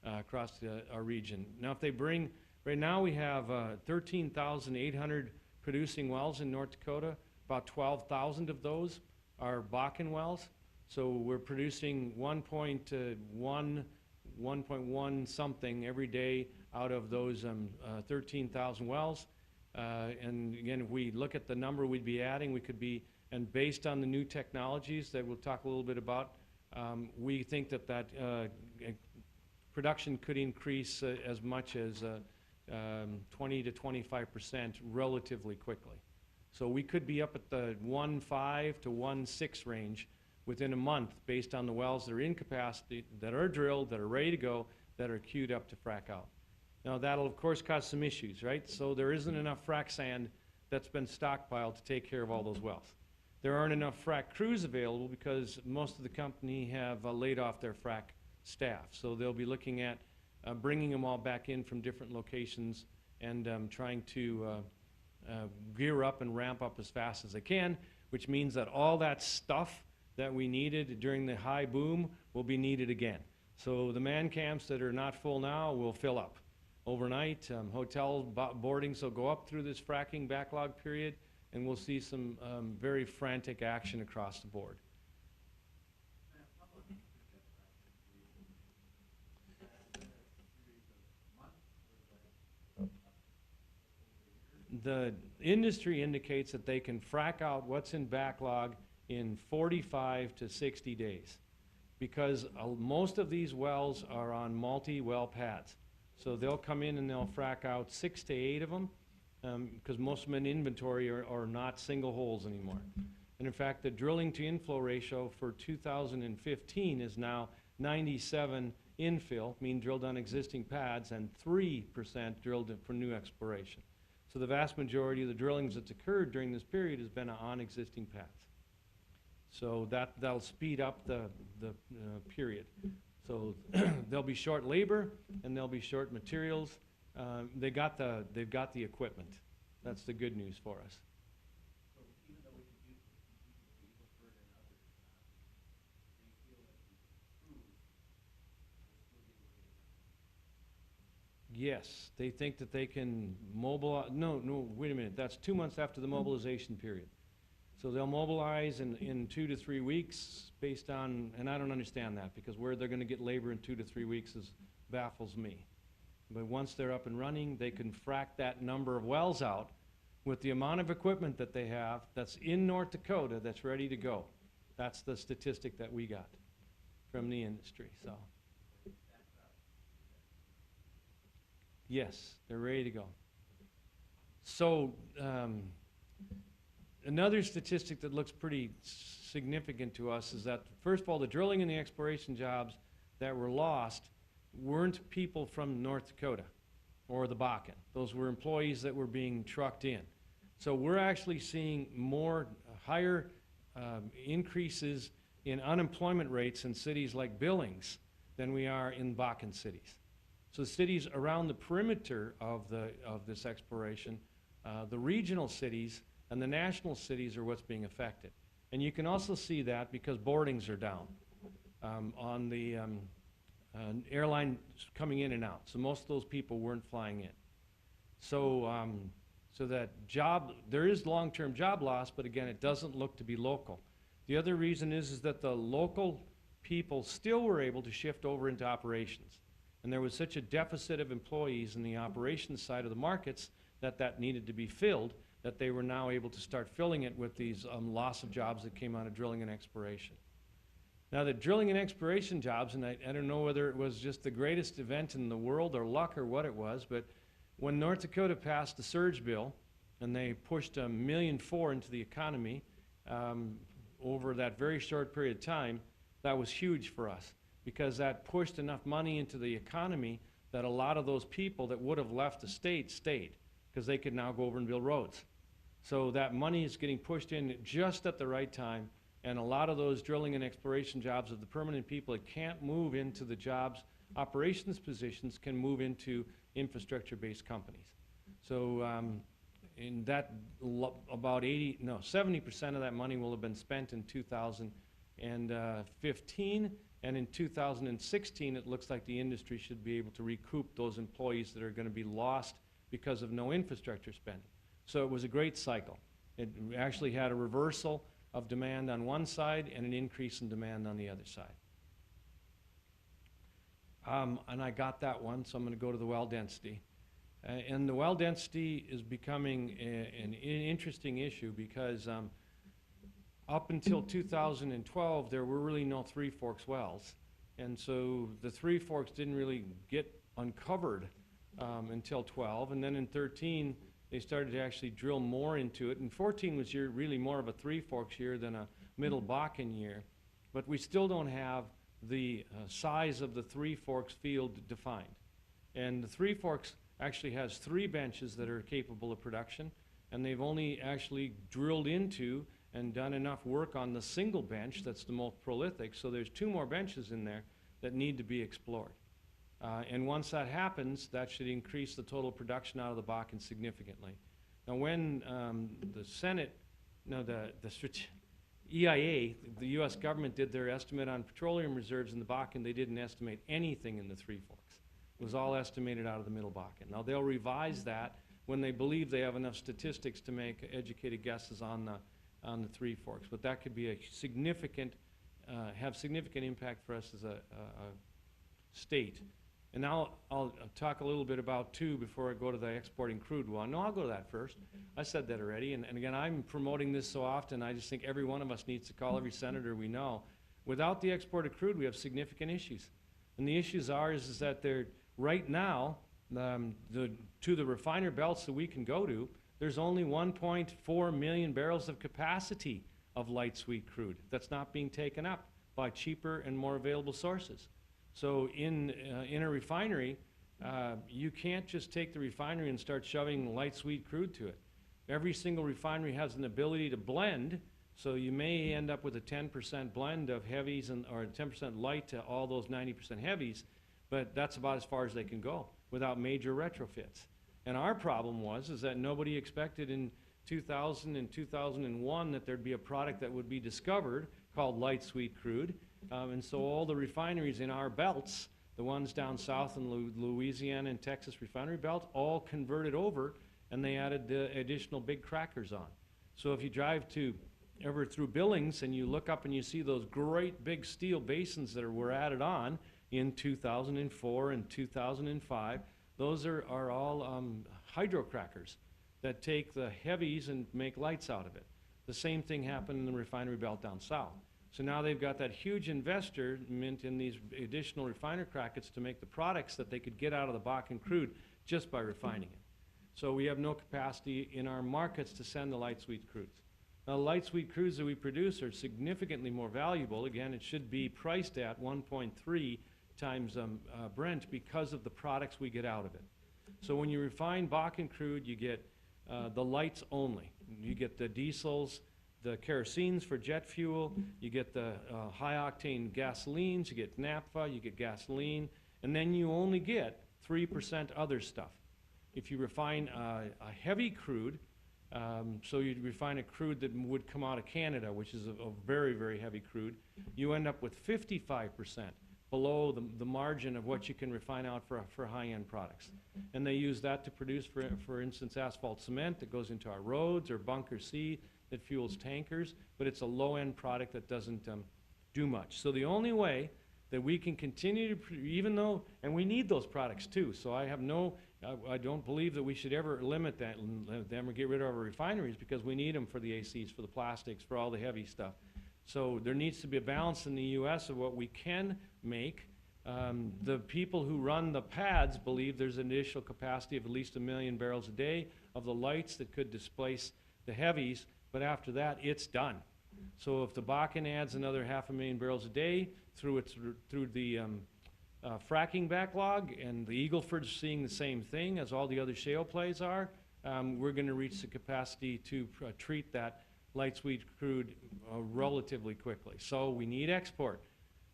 across our region. Now if they bring, right now we have 13,800 producing wells in North Dakota. About 12,000 of those are Bakken wells. So we're producing 1.1 something every day out of those 13,000 wells. And again, if we look at the number we'd be adding, we could be, and based on the new technologies that we'll talk a little bit about, we think that production could increase as much as 20 to 25% relatively quickly. So we could be up at the 1.5 to 1.6 range within a month based on the wells that are in capacity, that are drilled, that are ready to go, that are queued up to frack out. Now that'll of course cause some issues, right? So there isn't enough frack sand that's been stockpiled to take care of all those wells. There aren't enough frack crews available because most of the company have laid off their frack staff. So they'll be looking at bringing them all back in from different locations and trying to gear up and ramp up as fast as they can, which means that all that stuff that we needed during the high boom will be needed again. So the man camps that are not full now will fill up overnight. Hotel boardings will go up through this fracking backlog period, and we'll see some very frantic action across the board. The industry indicates that they can frack out what's in backlog in 45 to 60 days because most of these wells are on multi-well pads. So they'll come in and they'll frack out 6 to 8 of them because most of them in inventory are not single holes anymore. And in fact, the drilling to inflow ratio for 2015 is now 97 infill, meaning drilled on existing pads, and 3% drilled for new exploration. So the vast majority of the drillings that's occurred during this period has been on existing pads. So that'll speed up the period. So they'll be short labor and they'll be short materials. They've got the equipment. That's the good news for us. So even though we could use the Eagle Ford and others, they feel that the crews will still be able to get it done. Yes, they think that they can mobilize. No, wait a minute. That's 2 months after the mobilization period. So they'll mobilize in 2 to 3 weeks based on, and I don't understand that because where they're going to get labor in 2 to 3 weeks baffles me. But once they're up and running, they can frack that number of wells out with the amount of equipment that they have that's in North Dakota that's ready to go. That's the statistic that we got from the industry. So. Yes, they're ready to go. So another statistic that looks pretty significant to us is that, first of all, the drilling and the exploration jobs that were lost weren't people from North Dakota or the Bakken. Those were employees that were being trucked in. So we're actually seeing higher increases in unemployment rates in cities like Billings than we are in Bakken cities. So the cities around the perimeter of this exploration, the regional cities and the national cities are what's being affected. And you can also see that because boardings are down on the airline coming in and out. So most of those people weren't flying in. So, there is long-term job loss, but again, it doesn't look to be local. The other reason is that the local people still were able to shift over into operations. And there was such a deficit of employees in the operations side of the markets that needed to be filled, that they were now able to start filling it with these loss of jobs that came out of drilling and exploration. Now, the drilling and exploration jobs, and I don't know whether it was just the greatest event in the world or luck or what it was, but when North Dakota passed the surge bill and they pushed $1.4 million into the economy over that very short period of time, that was huge for us because that pushed enough money into the economy that a lot of those people that would have left the state stayed because they could now go over and build roads. So that money is getting pushed in just at the right time, and a lot of those drilling and exploration jobs of the permanent people that can't move into the jobs operations positions can move into infrastructure-based companies. So in that, about 70% of that money will have been spent in 2015, and in 2016 it looks like the industry should be able to recoup those employees that are going to be lost because of no infrastructure spending. So it was a great cycle. It actually had a reversal of demand on one side and an increase in demand on the other side. And I got that one, so I'm going to go to the well density. And the well density is becoming an interesting issue because up until 2012, there were really no Three Forks wells. And so the Three Forks didn't really get uncovered until 12. And then in 13, they started to actually drill more into it. And 14 was really more of a Three Forks year than a Middle Bakken year. But we still don't have the size of the Three Forks field defined. And the Three Forks actually has 3 benches that are capable of production, and they've only actually drilled into and done enough work on the single bench that's the most prolific, so there's 2 more benches in there that need to be explored. And once that happens, that should increase the total production out of the Bakken significantly. Now when the Senate, no, the EIA, the U.S. government did their estimate on petroleum reserves in the Bakken, they didn't estimate anything in the Three Forks. It was all estimated out of the Middle Bakken. Now they'll revise that when they believe they have enough statistics to make educated guesses on the Three Forks. But that could be a significant, have significant impact for us as a state. And now I'll talk a little bit about two before I go to the exporting crude one. No, I'll go to that first. I said that already. And again, I'm promoting this so often, I just think every one of us needs to call every senator we know. Without the export of crude, we have significant issues. And the issues is that they're, right now, to the refiner belts that we can go to, there's only 1.4 million barrels of capacity of light sweet crude that's not being taken up by cheaper and more available sources. So in a refinery, you can't just take the refinery and start shoving light sweet crude to it. Every single refinery has an ability to blend, so you may end up with a 10% blend of heavies or 10% light to all those 90% heavies, but that's about as far as they can go without major retrofits. And our problem is that nobody expected in 2000 and 2001 that there'd be a product that would be discovered called light sweet crude. And so all the refineries in our belts, the ones down south in Louisiana and Texas refinery belt, all converted over, and they added the additional big crackers on. So if you drive ever through Billings and you look up and you see those great big steel basins that were added on in 2004 and 2005, those are all hydrocrackers that take the heavies and make lights out of it. The same thing happened in the refinery belt down south. So now they've got that huge investment in these additional refiner crackers to make the products that they could get out of the Bakken crude just by refining it. So we have no capacity in our markets to send the light sweet crudes. Now, the light sweet crudes that we produce are significantly more valuable. Again, it should be priced at 1.3 times Brent because of the products we get out of it. So when you refine Bakken crude, you get the lights only. You get the diesels, the kerosenes for jet fuel, you get the high-octane gasolines, you get naphtha, you get gasoline, and then you only get 3% other stuff. If you refine a heavy crude, so you refine a crude that would come out of Canada, which is a very, very heavy crude, you end up with 55% below the margin of what you can refine out for high-end products. And they use that to produce, for instance, asphalt cement that goes into our roads, or bunker C that fuels tankers, but it's a low-end product that doesn't do much. So the only way that we can continue to, even though, and we need those products too, so I don't believe that we should ever limit them or get rid of our refineries, because we need them for the ACs, for the plastics, for all the heavy stuff. So there needs to be a balance in the U.S. of what we can make. The people who run the pads believe there's an initial capacity of at least 1 million barrels a day of the lights that could displace the heavies, but after that, it's done. So if the Bakken adds another 500,000 barrels a day through the fracking backlog, and the Eagle Ford's seeing the same thing as all the other shale plays are, we're going to reach the capacity to treat that light sweet crude relatively quickly. So we need export.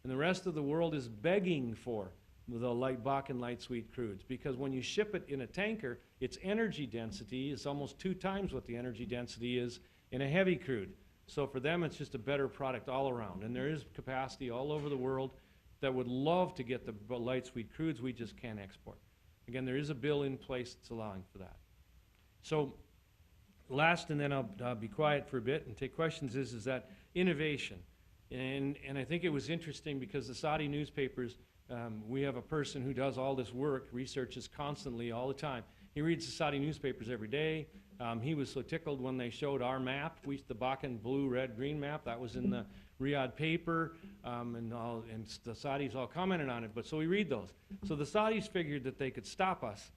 And the rest of the world is begging for the Bakken light sweet crudes, because when you ship it in a tanker, its energy density is almost 2 times what the energy density is in a heavy crude. So for them, it's just a better product all around. And there is capacity all over the world that would love to get the light sweet crudes. We just can't export. Again, there is a bill in place that's allowing for that. So last, and then I'll be quiet for a bit and take questions, is that innovation. And I think it was interesting because the Saudi newspapers, we have a person who does all this work, researches constantly all the time. He reads the Saudi newspapers every day. He was so tickled when they showed our map, the Bakken blue, red, green map. That was in the Riyadh paper, and the Saudis all commented on it. But so we read those. So the Saudis figured that they could stop us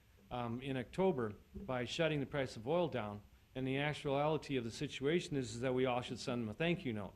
in October by shutting the price of oil down. And the actuality of the situation is that we all should send them a thank you note.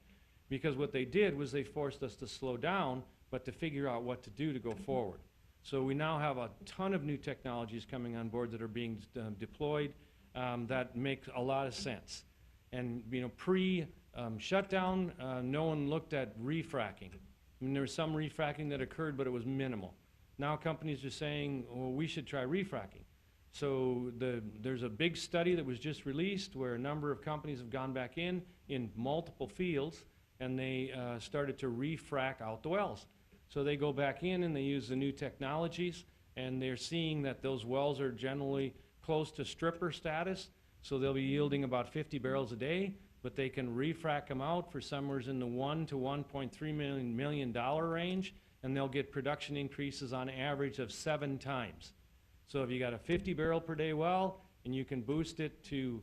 Because what they did was they forced us to slow down, but to figure out what to do to go forward. So we now have a ton of new technologies coming on board that are being deployed that make a lot of sense. And pre-shutdown, no one looked at refracking. I mean, there was some refracking that occurred, but it was minimal. Now companies are saying, well, we should try refracking. So there's a big study that was just released where a number of companies have gone back in multiple fields, and they started to refrac out the wells. So they go back in and they use the new technologies, and they're seeing that those wells are generally close to stripper status, so they'll be yielding about 50 barrels a day, but they can refrac them out for somewhere in the $1 to $1.3 million range, and they'll get production increases on average of 7 times. So if you got a 50 barrel per day well, and you can boost it to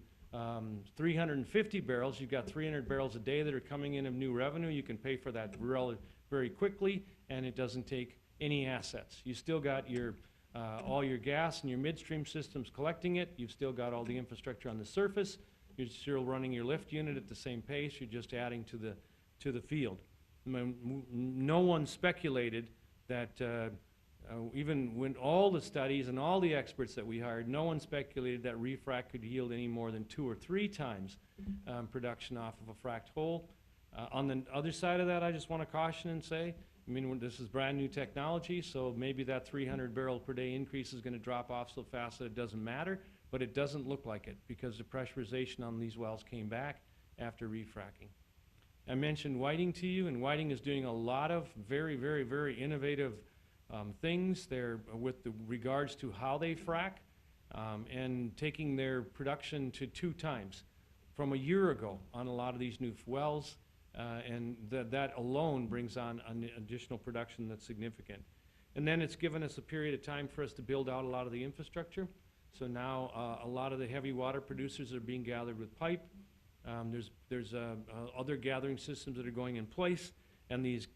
350 barrels, you've got 300 barrels a day that are coming in of new revenue. You can pay for that very quickly, and it doesn't take any assets. You still got your all your gas and your midstream systems collecting it. You've still got all the infrastructure on the surface. You're still running your lift unit at the same pace. You're just adding to the field. No one speculated that even when all the studies and all the experts that we hired, no one speculated that refrac could yield any more than 2 or 3 times production off of a fracked hole. On the other side of that, I just want to caution and say, I mean, this is brand new technology, so maybe that 300 barrel per day increase is going to drop off so fast that it doesn't matter, but it doesn't look like it because the pressurization on these wells came back after refracking. I mentioned Whiting to you, and Whiting is doing a lot of very, very, very innovative things there with regards to how they frack and taking their production to 2 times from a year ago on a lot of these new wells. And that alone brings on an additional production that's significant. And then it's given us a period of time for us to build out a lot of the infrastructure. So now a lot of the heavy water producers are being gathered with pipe. There's other gathering systems that are going in place, and these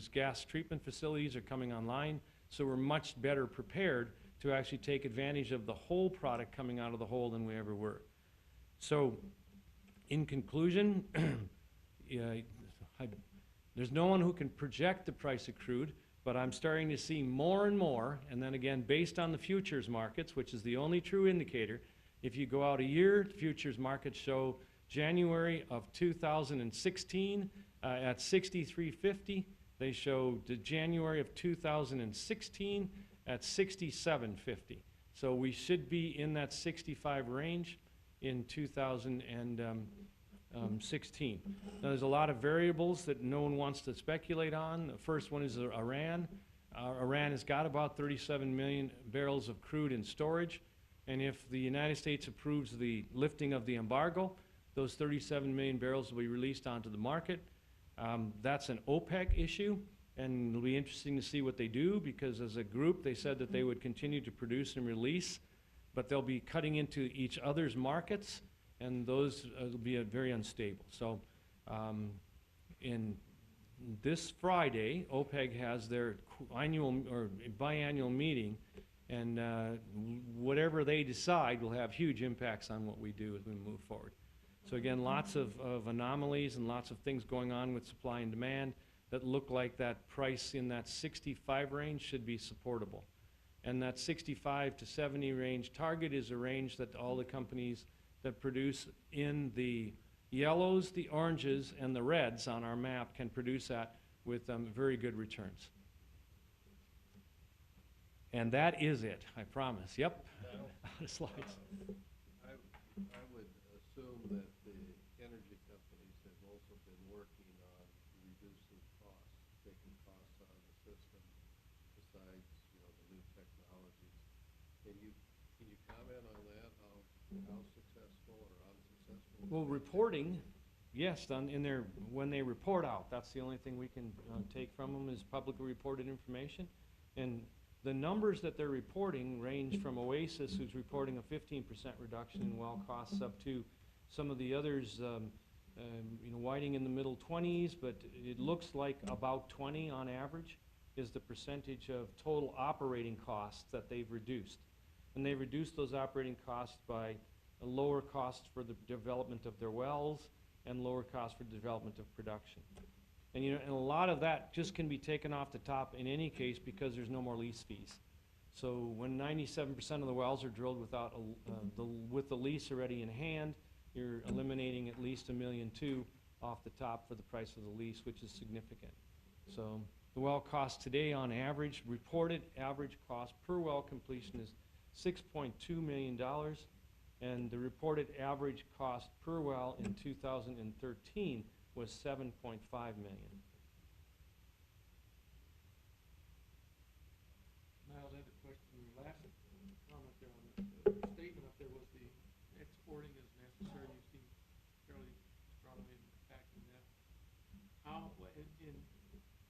gas treatment facilities are coming online. So we're much better prepared to actually take advantage of the whole product coming out of the hole than we ever were. So in conclusion, there's no one who can project the price of crude, but I'm starting to see more and more, and then again, based on the futures markets, which is the only true indicator, if you go out a year, the futures markets show January of 2016 at 63.50. They show the January of 2016 at 67.50. So we should be in that 65 range in 2016. Now, there's a lot of variables that no one wants to speculate on. The first one is Iran. Iran has got about 37 million barrels of crude in storage, and if the United States approves the lifting of the embargo, those 37 million barrels will be released onto the market. That's an OPEC issue, and it'll be interesting to see what they do, because as a group they said that they would continue to produce and release, but they'll be cutting into each other's markets, and those will be very unstable. So in this Friday, OPEC has their annual or biannual meeting, and whatever they decide will have huge impacts on what we do as we move forward. So again, lots of anomalies and lots of things going on with supply and demand that look like that price in that 65 range should be supportable. And that 65 to 70 range target is a range that all the companies that produce in the yellows, the oranges, and the reds on our map can produce that with very good returns. And that is it, I promise. Yep. Out of slides. I would assume that the energy companies have also been working on reducing costs, taking costs out of the system, besides, the new technologies. Can you comment on that, how successful or unsuccessful? Well, reporting, yes, when they report out, that's the only thing we can take from them is publicly reported information. And the numbers that they're reporting range from Oasis, who's reporting a 15% reduction in well costs, up to some of the others, Whiting in the middle 20s, but it looks like about 20 on average is the percentage of total operating costs that they've reduced. And they've reduced those operating costs by a lower cost for the development of their wells and lower cost for development of production. And and a lot of that just can be taken off the top in any case because there's no more lease fees. So when 97% of the wells are drilled without with the lease already in hand, you're eliminating at least $1.2 million off the top for the price of the lease, which is significant. So the well cost today on average, reported average cost per well completion is $6.2 million, and the reported average cost per well in 2013 was $7.5 million. Niles, I had a question. Your last comment there on the statement up there was the exporting is necessary. You seem fairly strongly backing that. How, and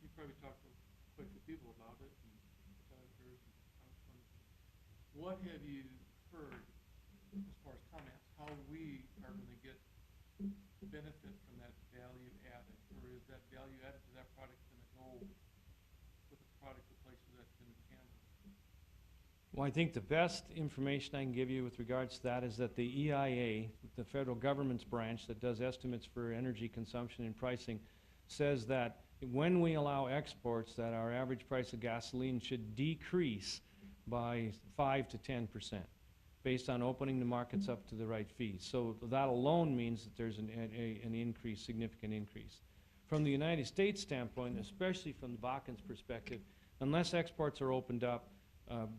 you probably talked to quite a few people about it, and competitors and funds. What have you heard as far as comments, how we are going to get benefit from that value added, or is that value added to that product going to go with the product to places that's in Canada? Well, I think the best information I can give you with regards to that is that the EIA, the federal government's branch that does estimates for energy consumption and pricing, says that when we allow exports, that our average price of gasoline should decrease by 5 to 10%. Based on opening the markets up to the right fees. So that alone means that there's an increase, significant increase. From the United States standpoint, especially from the Bakken's perspective, unless exports are opened up,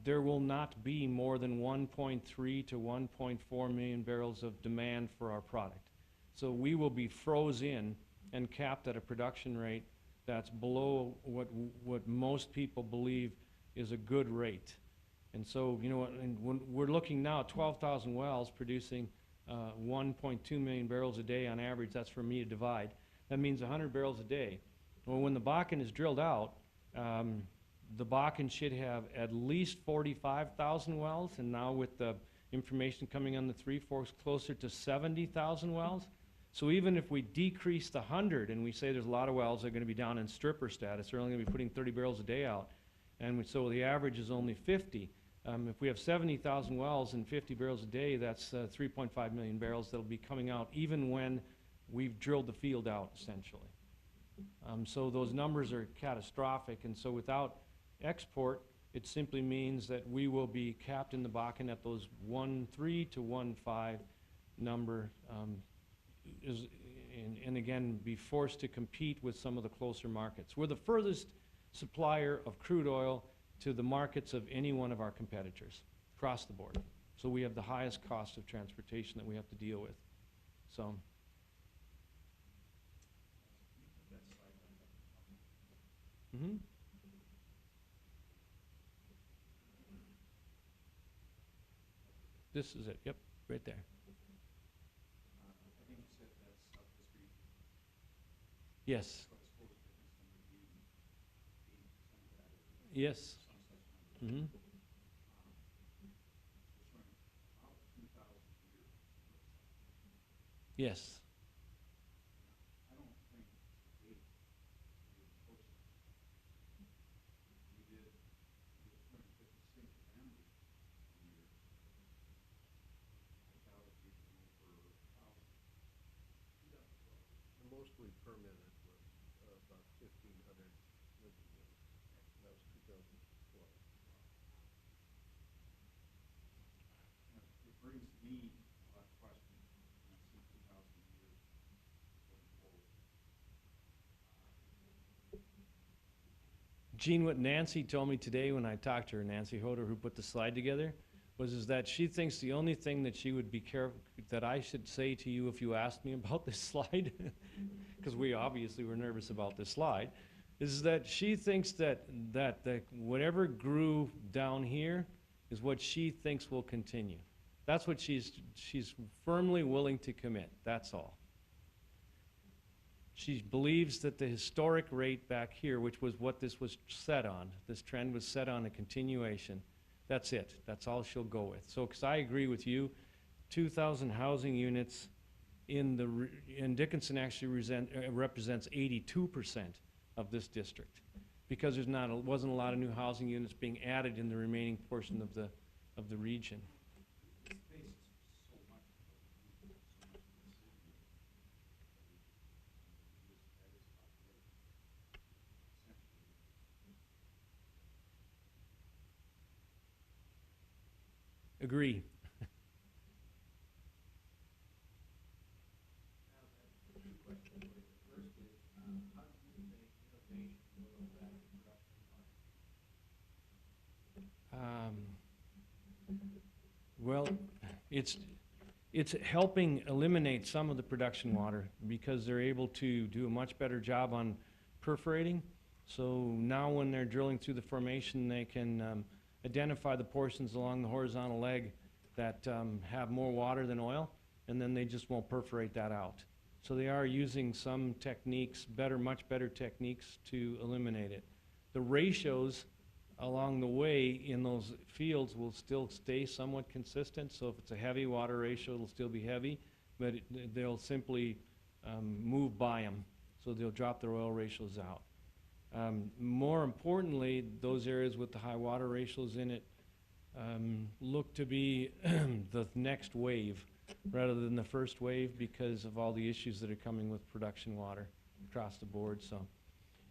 there will not be more than 1.3 to 1.4 million barrels of demand for our product. So we will be frozen and capped at a production rate that's below what most people believe is a good rate. And so, and when we're looking now at 12,000 wells producing 1.2 million barrels a day on average. That's for me to divide. That means 100 barrels a day. Well, when the Bakken is drilled out, the Bakken should have at least 45,000 wells, and now with the information coming on the Three Forks, closer to 70,000 wells. So even if we decrease the 100 and we say there's a lot of wells that are going to be down in stripper status, they're only going to be putting 30 barrels a day out, and so the average is only 50. If we have 70,000 wells and 50 barrels a day, that's 3.5 million barrels that'll be coming out even when we've drilled the field out, essentially. So those numbers are catastrophic, and so without export, it simply means that we will be capped in the Bakken at those 1.3 to 1.5 number, and again, be forced to compete with some of the closer markets. We're the furthest supplier of crude oil to the markets of any one of our competitors across the board. So we have the highest cost of transportation that we have to deal with. So. Mm-hmm. This is it. Yep, right there. I think you said that's up this region. Yes. So I suppose the difference then would be 80% of that or Yes. some such number. Mm-hmm. Just wondering, about 2,000 here, it looks like. Yes. I don't think 80% we permitted was about 1,500 living units. And that was 2012. It brings me a lot of questions, and I see 2,000 years going forward. Gene, what Nancy told me today when I talked to her, Nancy Hoder, who put the slide together, is that she thinks the only thing that she would be careful, that I should say to you if you asked me about this slide, because we obviously were nervous about this slide, is that she thinks that whatever grew down here is what she thinks will continue. That's what she's firmly willing to commit, that's all. She believes that the historic rate back here, which was what this was set on, this trend was set on a continuation, that's it. That's all she'll go with. So, because I agree with you, 2,000 housing units in Dickinson actually represents 82% of this district, because wasn't a lot of new housing units being added in the remaining portion of the region. This space is so much of what we do, so much of the city. That is population, essentially. Agree. Now, two questions for you. The first is, how do you think innovation will affect production water? Well, it's helping eliminate some of the production water because they're able to do a much better job on perforating. So now when they're drilling through the formation, they can identify the portions along the horizontal leg that have more water than oil, and then they just won't perforate that out. So they are using some techniques, much better techniques to eliminate it. The ratios along the way in those fields will still stay somewhat consistent. So if it's a heavy water ratio, it'll still be heavy, but they'll simply move by them. So they'll drop their oil ratios out. More importantly, those areas with the high water ratios in it look to be the next wave rather than the first wave because of all the issues that are coming with production water across the board. So,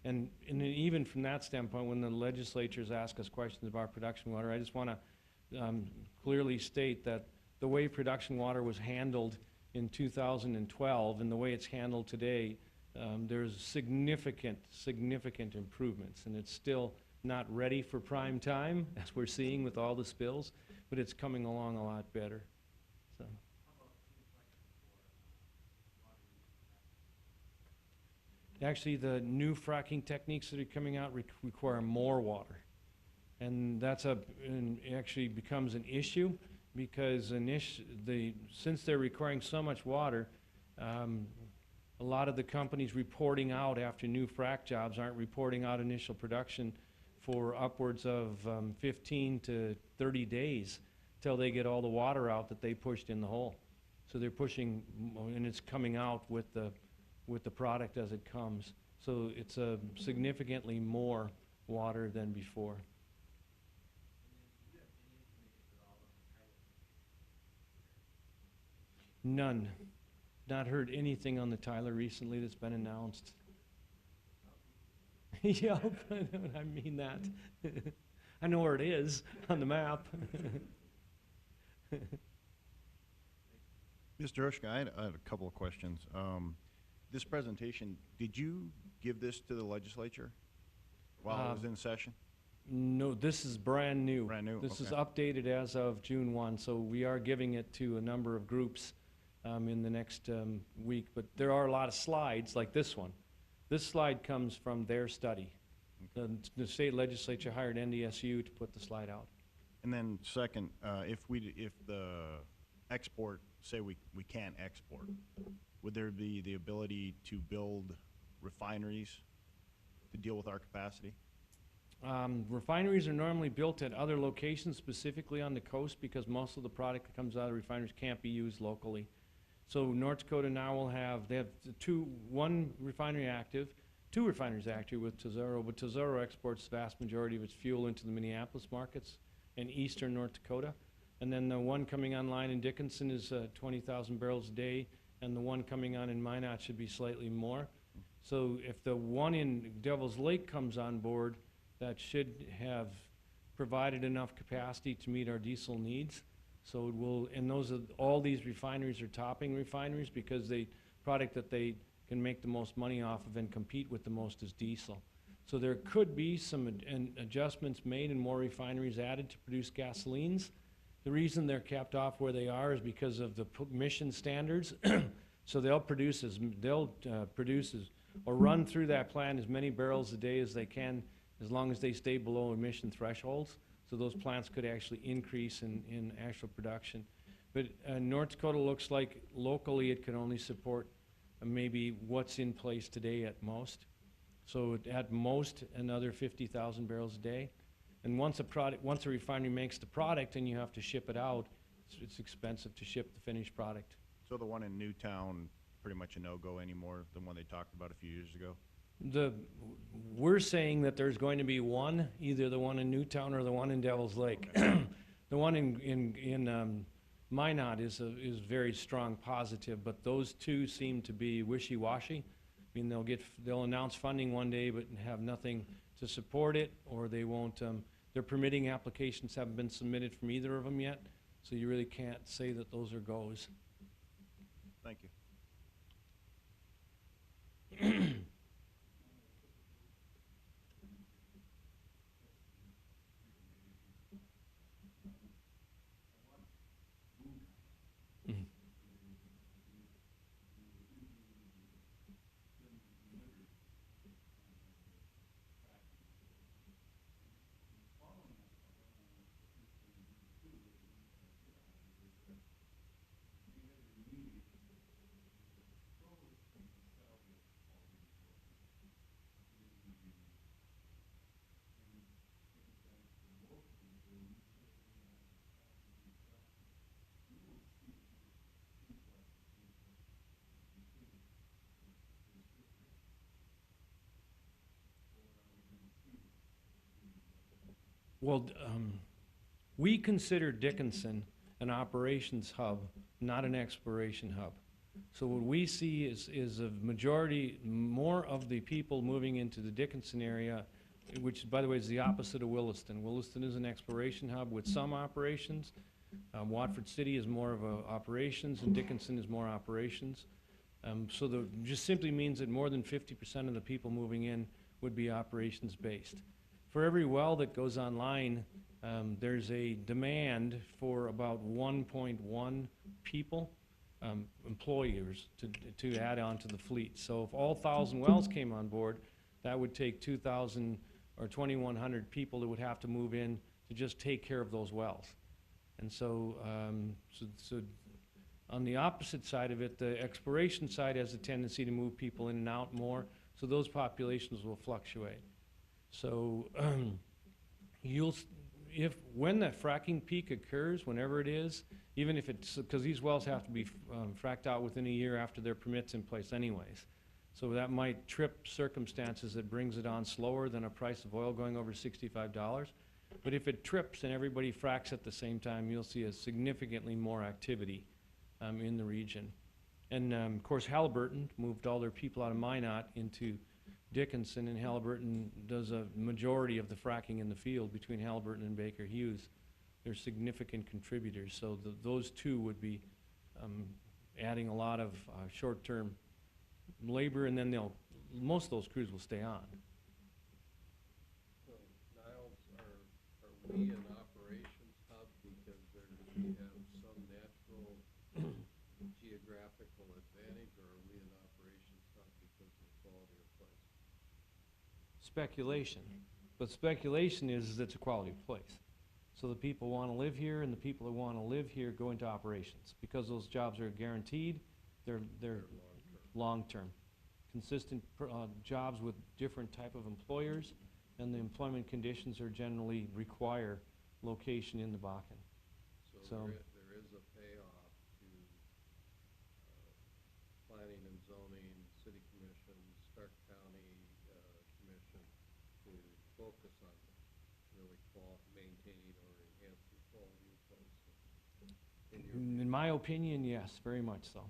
and even from that standpoint, when the legislatures ask us questions about production water, I just want to clearly state that the way production water was handled in 2012 and the way it's handled today, there's significant improvements, and it's still not ready for prime time, as we're seeing with all the spills, but it's coming along a lot better. So. How about new fracking for water use? Actually, the new fracking techniques that are coming out require more water, and actually becomes an issue because since they're requiring so much water, a lot of the companies reporting out after new frac jobs aren't reporting out initial production for upwards of 15 to 30 days till they get all the water out that they pushed in the hole. So they're pushing, and it's coming out with the product as it comes. So it's significantly more water than before. And then, do you have any information at all on the Tyler? None. Not heard anything on the Tyler recently that's been announced. Yep, I mean that. I know where it is on the map. Mr. Ushka, I have a couple of questions. This presentation, did you give this to the legislature while it was in session? No, this is brand new. Brand new, This is okay. updated as of June 1, so we are giving it to a number of groups in the next week. But there are a lot of slides like this one. This slide comes from their study. The state legislature hired NDSU to put the slide out. And then second, if the export, say we can't export, would there be the ability to build refineries to deal with our capacity? Refineries are normally built at other locations, specifically on the coast, because most of the product that comes out of refineries can't be used locally. So North Dakota now will have, they have one refinery active, two refineries active with Tesoro, but Tesoro exports the vast majority of its fuel into the Minneapolis markets and eastern North Dakota. And then the one coming online in Dickinson is 20,000 barrels a day, and the one coming on in Minot should be slightly more. So if the one in Devil's Lake comes on board, that should have provided enough capacity to meet our diesel needs. So it will, and those are, all these refineries are topping refineries because the product that they can make the most money off of and compete with the most is diesel. So there could be some adjustments made and more refineries added to produce gasolines. The reason they're capped off where they are is because of the emission standards. So they'll produce or run through that plant as many barrels a day as they can, as long as they stay below emission thresholds. So those plants could actually increase in actual production. But North Dakota looks like locally it can only support maybe what's in place today at most. So at most another 50,000 barrels a day. And once a refinery makes the product and you have to ship it out, it's expensive to ship the finished product. So the one in Newtown, pretty much a no-go anymore, the one they talked about a few years ago? We're saying that there's going to be one, either the one in Newtown or the one in Devil's Lake. The one in Minot is very strong positive, but those two seem to be wishy-washy. I mean, they'll announce funding one day but have nothing to support it, or they won't. Their permitting applications haven't been submitted from either of them yet, so you really can't say that those are goes. Thank you. Mhm. Well, we consider Dickinson an operations hub, not an exploration hub. So what we see is a majority, more of the people moving into the Dickinson area, which, by the way, is the opposite of Williston. Williston is an exploration hub with some operations. Watford City is more of a operations, and Dickinson is more operations. So just simply means that more than 50% of the people moving in would be operations-based. For every well that goes online, there's a demand for about 1.1 people, employers, to add on to the fleet. So if all 1,000 wells came on board, that would take 2,000 or 2,100 people that would have to move in to just take care of those wells. And so, so on the opposite side of it, the exploration side has a tendency to move people in and out more, so those populations will fluctuate. So when that fracking peak occurs, whenever it is, even if it's, because these wells have to be fracked out within a year after their permit's in place anyways. So that might trip circumstances that brings it on slower than a price of oil going over $65. But if it trips and everybody fracks at the same time, you'll see a significantly more activity in the region. And of course, Halliburton moved all their people out of Minot into Dickinson, and Halliburton does a majority of the fracking in the field between Halliburton and Baker Hughes. They're significant contributors, so those two would be adding a lot of short-term labor, and then most of those crews will stay on. So, Niles, are we an operations hub because we have some natural geographical advantage, or are we an operations hub because of the quality of place? Speculation, but speculation is it's a quality of place. So the people want to live here, and the people that want to live here go into operations because those jobs are guaranteed. They're long-term, consistent jobs with different type of employers, and the employment conditions are generally require location in the Bakken. So there is a payoff to planning and zoning, city commission, Stark County commission to focus on really maintaining or enhancing quality of place. In my opinion, yes, very much so.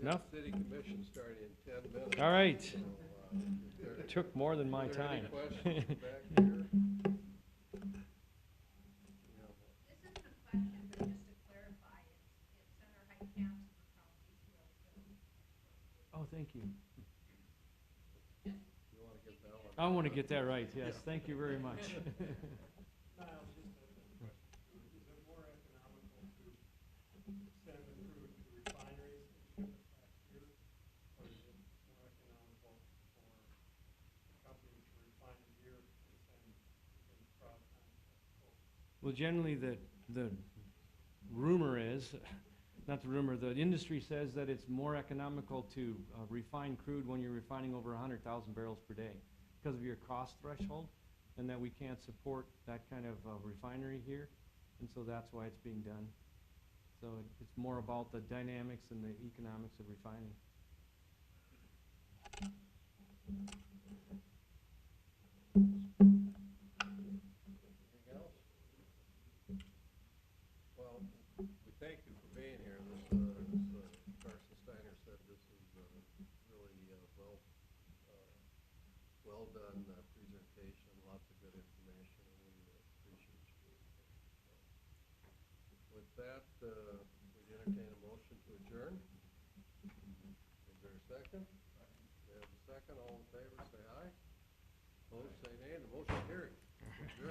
We have Enough? city commission starting in 10 minutes. All right. So, if there- It took more than my Is there any time. questions back here? Yeah. This isn't a question, but just to clarify, it's Senator Heike Camps for County Field. Oh, thank you. You want to get that one? I want to get that right, yes. Thank you very much. Niles, just a question. Is it more economical to send the crude to refineries and ship it back here? Or is it more economical for the company to refine it here and send the product on the coast? Well, generally, the rumor is, not the rumor, the industry says that it's more economical to refine crude when you're refining over 100,000 barrels per day because of your cost threshold, and that we can't support that kind of refinery here, and so that's why it's being done. So it's more about the dynamics and the economics of refining. Anything else? Well, we thank you for being here. This, as Carson Steiner said, this is really well done presentation, lots of good information, and we appreciate you being here. So, with that, we entertain a motion to adjourn. Is there a second? We have a second. All in favor, say aye. Opposed, say nay. The motion carried. Adjourned.